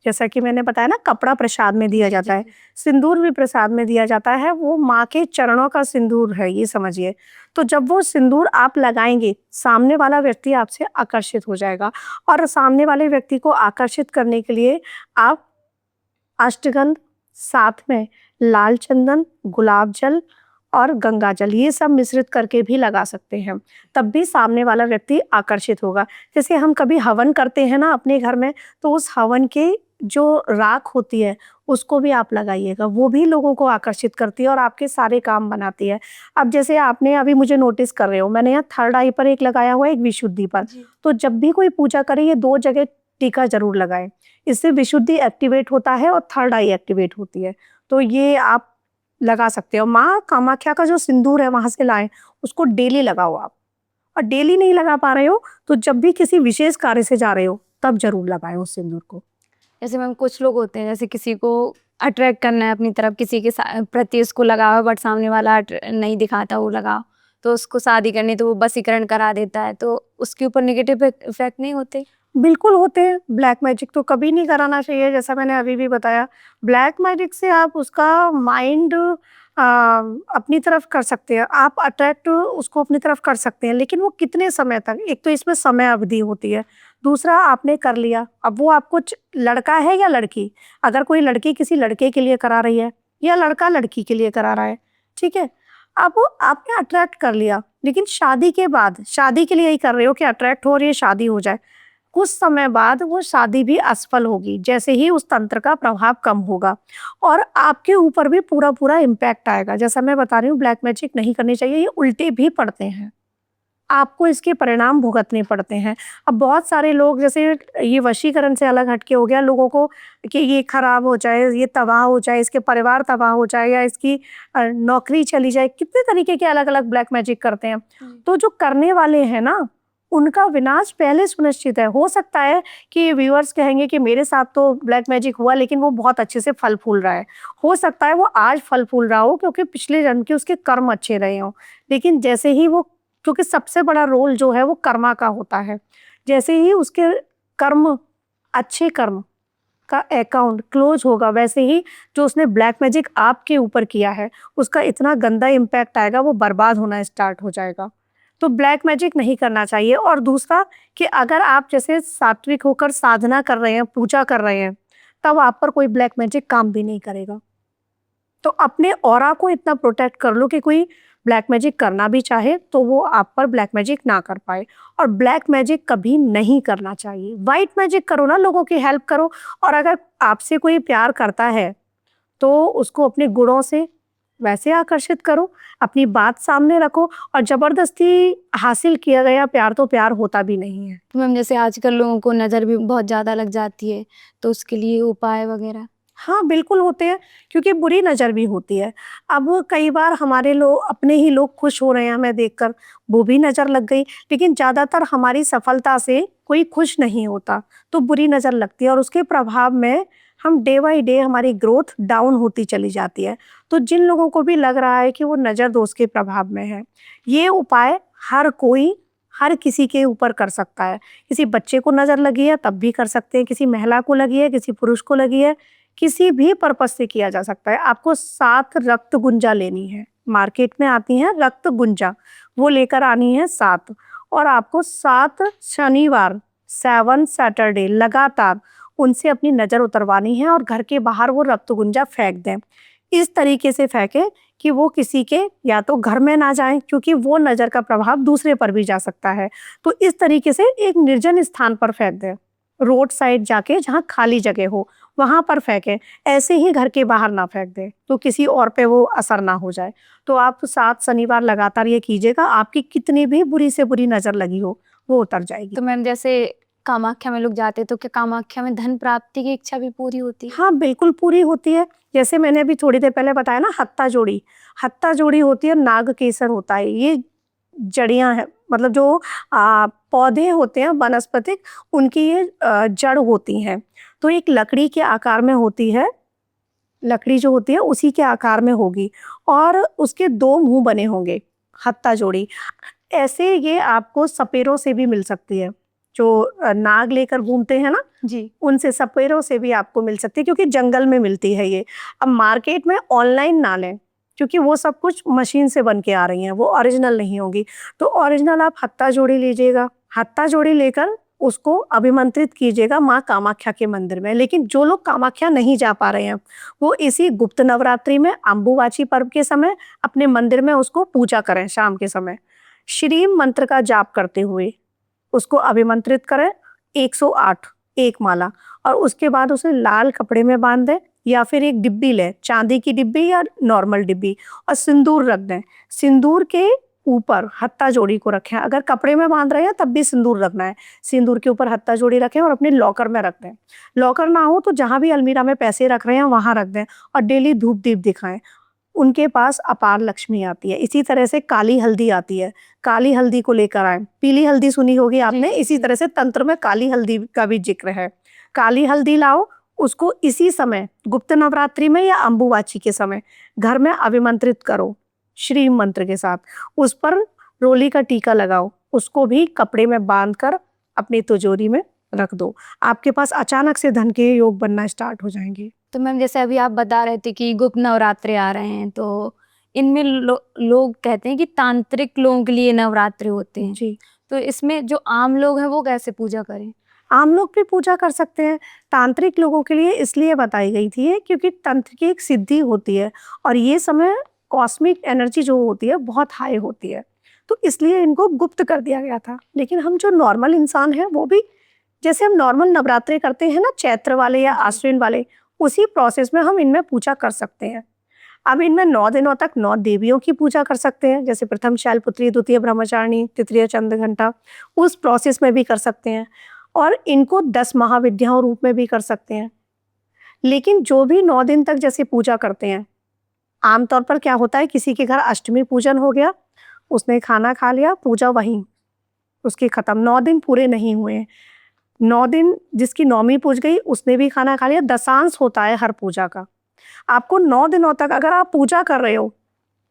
जैसा कि मैंने बताया ना, कपड़ा प्रसाद में दिया जाता है, सिंदूर भी प्रसाद में दिया जाता है, वो माँ के चरणों का सिंदूर है, ये समझिए। तो जब वो सिंदूर आप लगाएँगे, सामने वाला व्यक्ति आपसे आकर्षित हो जाएगा, और सामने वाले व्यक्ति को आकर्षित करने के लिए आप अष्टगंध, साथ में लाल चंदन, गुलाब जल और गंगा जल, ये सब मिश्रित करके भी लगा सकते हैं, तब भी सामने वाला व्यक्ति आकर्षित होगा। जैसे हम कभी हवन करते हैं ना अपने घर में, तो उस हवन के जो राख होती है, उसको भी आप लगाइएगा, वो भी लोगों को आकर्षित करती है और आपके सारे काम बनाती है। अब जैसे आपने अभी मुझे नोटिस कर रहे हो, मैंने यहाँ थर्ड आई पर एक लगाया हुआ है, एक विशुद्धि पर। तो जब भी कोई पूजा करे, ये 2 जगह टीका जरूर लगाएं। इससे विशुद्धि एक्टिवेट होता है और थर्ड आई एक्टिवेट होती है। तो ये आप लगा सकते हो। माँ कामाख्या का जो सिंदूर है वहां से लाएं, उसको डेली लगाओ आप। और डेली नहीं लगा पा रहे हो तो जब भी किसी विशेष कार्य से जा रहे हो तब जरूर लगाएं उस सिंदूर को। जैसे मैम कुछ लोग होते हैं, जैसे किसी को अट्रैक्ट करना है अपनी तरफ, किसी के प्रति उसको लगाव, बट सामने वाला नहीं दिखाता वो लगाव, तो उसको शादी करनी तो वो बसीकरण करा देता है, तो उसके ऊपर नेगेटिव इफेक्ट नहीं होते? बिल्कुल होते हैं। ब्लैक मैजिक तो कभी नहीं कराना चाहिए, जैसा मैंने अभी भी बताया। ब्लैक मैजिक से आप उसका माइंड अपनी तरफ कर सकते हैं, आप अट्रैक्ट उसको अपनी तरफ कर सकते हैं, लेकिन वो कितने समय तक? एक तो इसमें समय अवधि होती है, दूसरा आपने कर लिया, अब वो आपको लड़का है या लड़की, अगर कोई लड़की किसी लड़के के लिए करा रही है या लड़का लड़की के लिए करा रहा है, ठीक है, अब वो आपने अट्रैक्ट कर लिया, लेकिन शादी के बाद, शादी के लिए ही कर रहे हो कि अट्रैक्ट हो रही है शादी हो जाए, कुछ समय बाद वो शादी भी असफल होगी, जैसे ही उस तंत्र का प्रभाव कम होगा और आपके ऊपर भी पूरा पूरा इम्पैक्ट आएगा। जैसा मैं बता रही हूँ, ब्लैक मैजिक नहीं करनी चाहिए, ये उल्टे भी पड़ते हैं, आपको इसके परिणाम भुगतने पड़ते हैं। अब बहुत सारे लोग, जैसे ये वशीकरण से अलग हटके हो गया लोगों को कि ये खराब हो जाए, ये तबाह हो जाए, इसके परिवार तबाह हो जाए या इसकी नौकरी चली जाए, कितने तरीके के अलग अलग ब्लैक मैजिक करते हैं। तो जो करने वाले हैं ना, उनका विनाश पहले सुनिश्चित है। हो सकता है कि व्यूअर्स कहेंगे कि मेरे साथ तो ब्लैक मैजिक हुआ लेकिन वो बहुत अच्छे से फल फूल रहा है, हो सकता है वो आज फल फूल रहा हो क्योंकि पिछले जन्म के उसके कर्म अच्छे रहे हों, लेकिन जैसे ही वो, क्योंकि सबसे बड़ा रोल जो है वो कर्मा का होता है, जैसे ही उसके कर्म, अच्छे कर्म का अकाउंट क्लोज होगा, वैसे ही जो उसने ब्लैक मैजिक आपके ऊपर किया है उसका इतना गंदा इम्पैक्ट आएगा, वो बर्बाद होना स्टार्ट हो जाएगा। तो ब्लैक मैजिक नहीं करना चाहिए। और दूसरा कि अगर आप जैसे सात्विक होकर साधना कर रहे हैं, पूजा कर रहे हैं, तब आप पर कोई ब्लैक मैजिक काम भी नहीं करेगा। तो अपने ऑरा को इतना प्रोटेक्ट कर लो कि कोई ब्लैक मैजिक करना भी चाहे तो वो आप पर ब्लैक मैजिक ना कर पाए। और ब्लैक मैजिक कभी नहीं करना चाहिए। व्हाइट मैजिक करो ना, लोगों की हेल्प करो। और अगर आपसे कोई प्यार करता है तो उसको अपने गुणों से वैसे आकर्षित करो, अपनी बात सामने रखो। और जबरदस्ती हासिल किया गया प्यार तो प्यार होता भी नहीं है। तो मैम जैसे आजकल लोगों को नज़र भी बहुत ज़्यादा लग जाती है, तो उसके लिए उपाय वगैरह? हाँ, बिल्कुल होते हैं, क्योंकि बुरी नज़र भी होती है। अब कई बार हमारे लोग, अपने ही लोग खुश हो रहे हैं हमें देखकर, वो भी नज़र लग गई, लेकिन ज़्यादातर हमारी सफलता से कोई खुश नहीं होता, तो बुरी नज़र लगती है और उसके प्रभाव में हम डे बाय डे हमारी ग्रोथ डाउन होती चली जाती है। तो जिन लोगों को भी लग रहा है कि वो नज़र दोष के प्रभाव में है, ये उपाय हर कोई, हर किसी के ऊपर कर सकता है। किसी बच्चे को नज़र लगी है तब भी कर सकते हैं, किसी महिला को लगी है, किसी पुरुष को लगी है, किसी भी पर्पज से किया जा सकता है। आपको 7 रक्त गुंजा लेनी है, मार्केट में आती हैं रक्त गुंजा, वो लेकर आनी है 7। और आपको 7 शनिवार, 7 सैटरडे लगातार उनसे अपनी नज़र उतरवानी है और घर के बाहर वो रक्त गुंजा फेंक दें। इस तरीके से फेंकें कि वो किसी के या तो घर में ना जाए, क्योंकि वो नज़र का प्रभाव दूसरे पर भी जा सकता है। तो इस तरीके से एक निर्जन स्थान पर फेंक दें, रोड साइड जाके जहाँ खाली जगह हो वहां पर फेंकें, ऐसे ही घर के बाहर ना फेंक दें तो किसी और पे वो असर ना हो जाए। तो आप 7 शनिवार लगातार ये कीजिएगा, आपकी कितनी भी बुरी से बुरी नज़र लगी हो वो उतर जाएगी। तो मैम जैसे कामाख्या में लोग जाते हैं, तो क्या कामाख्या में धन प्राप्ति की इच्छा भी पूरी होती है? हाँ, बिल्कुल पूरी होती है। जैसे मैंने अभी थोड़ी देर पहले बताया ना, हत्ता जोड़ी, हत्ता जोड़ी होती है, नाग केसर होता है, ये जड़ियाँ हैं, मतलब जो पौधे होते हैं वनस्पतिक, उनकी ये जड़ होती हैं। तो एक लकड़ी के आकार में होती है, लकड़ी जो होती है उसी के आकार में होगी और उसके 2 मुंह बने होंगे, हत्ता जोड़ी। ऐसे ये आपको सपेरों से भी मिल सकती है, जो नाग लेकर घूमते हैं ना, जी। उनसे, सपेरों से भी आपको मिल सकती है, क्योंकि जंगल में मिलती है ये। अब मार्केट में ऑनलाइन ना लें, क्योंकि वो सब कुछ मशीन से बन के आ रही हैं, वो ओरिजिनल नहीं होंगी। तो ओरिजिनल आप हत्ता जोड़ी लीजिएगा, हत्ता जोड़ी लेकर उसको अभिमंत्रित कीजिएगा माँ कामाख्या के मंदिर में। लेकिन जो लोग कामाख्या नहीं जा पा रहे हैं, वो इसी गुप्त नवरात्रि में अम्बुबाची पर्व के समय अपने मंदिर में उसको पूजा करें। शाम के समय श्रीम मंत्र का जाप करते हुए उसको अभिमंत्रित करें, 108 एक माला, और उसके बाद उसे लाल कपड़े में बांध दें या फिर एक डिब्बी लें, चांदी की डिब्बी या नॉर्मल डिब्बी, और सिंदूर रख दें। सिंदूर के ऊपर हत्ता जोड़ी को रखें। अगर कपड़े में बांध रहे हैं तब भी सिंदूर रखना है। सिंदूर के ऊपर हत्ता जोड़ी रखें और अपने लॉकर में रख दें। लॉकर ना हो तो जहाँ भी अलमीरा में पैसे रख रहे हैं वहाँ रख दें और डेली धूप दीप दिखाएं। उनके पास अपार लक्ष्मी आती है। इसी तरह से काली हल्दी आती है, काली हल्दी को लेकर आए। पीली हल्दी सुनी होगी आपने, इसी तरह से तंत्र में काली हल्दी का भी जिक्र है। काली हल्दी लाओ, उसको इसी समय गुप्त नवरात्रि में या अम्बुबाची के समय घर में अभिमंत्रित करो श्री मंत्र के साथ। उस पर रोली का टीका लगाओ, उसको भी कपड़े में बांध कर अपनी तिजोरी में रख दो। आपके पास अचानक से धन के योग बनना स्टार्ट हो जाएंगे। तो मैम जैसे अभी आप बता रहे थे कि गुप्त नवरात्रे आ रहे हैं, तो इनमें लोग कहते हैं कि तांत्रिक लोगों के लिए नवरात्रे होते हैं। जी, तो इसमें जो आम लोग हैं वो कैसे पूजा करें? आम लोग भी पूजा कर सकते हैं। तांत्रिक लोगों के लिए इसलिए बताई गई थी ये, क्योंकि तंत्र की एक सिद्धि होती है और ये समय कॉस्मिक एनर्जी जो होती है बहुत हाई होती है, तो इसलिए इनको गुप्त कर दिया गया था। लेकिन हम जो नॉर्मल इंसान हैं वो भी, जैसे हम नॉर्मल नवरात्रे करते हैं ना, चैत्र वाले या आश्विन वाले, उसी प्रोसेस में हम इनमें पूजा कर सकते हैं। अब इनमें 9 दिनों तक 9 देवियों की पूजा कर सकते हैं, जैसे प्रथम शैलपुत्री, द्वितीय ब्रह्मचारिणी, तृतीय चंद्रघंटा, उस प्रोसेस में भी कर सकते हैं और इनको 10 महाविद्याओं रूप में भी कर सकते हैं। लेकिन जो भी 9 दिन तक जैसे पूजा करते हैं, आमतौर पर क्या होता है, किसी के घर अष्टमी पूजन हो गया, उसने खाना खा लिया, पूजा वहीं उसकी खत्म, 9 दिन पूरे नहीं हुए। 9 दिन जिसकी नौमी पूज गई उसने भी खाना खा लिया, दशांश होता है हर पूजा का। आपको 9 दिनों तक अगर आप पूजा कर रहे हो,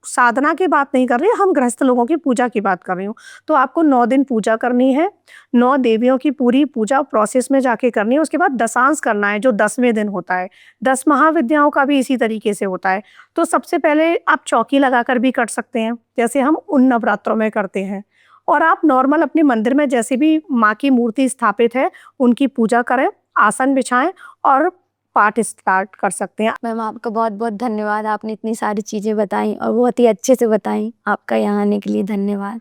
साधना की बात नहीं कर रही, हम गृहस्थ लोगों की पूजा की बात कर रही हूँ, तो आपको 9 दिन पूजा करनी है। 9 देवियों की पूरी पूजा प्रोसेस में जाके करनी है। उसके बाद दशांश करना है जो 10वें दिन होता है। 10 महाविद्याओं का भी इसी तरीके से होता है। तो सबसे पहले आप चौकी लगाकर भी कर सकते हैं, जैसे हम उन नवरात्रों में करते हैं। और आप नॉर्मल अपने मंदिर में जैसे भी माँ की मूर्ति स्थापित है उनकी पूजा करें, आसन बिछाएं और पाठ स्टार्ट कर सकते हैं। मैम आपका बहुत बहुत धन्यवाद, आपने इतनी सारी चीज़ें बताई और बहुत ही अच्छे से बताई। आपका यहाँ आने के लिए धन्यवाद।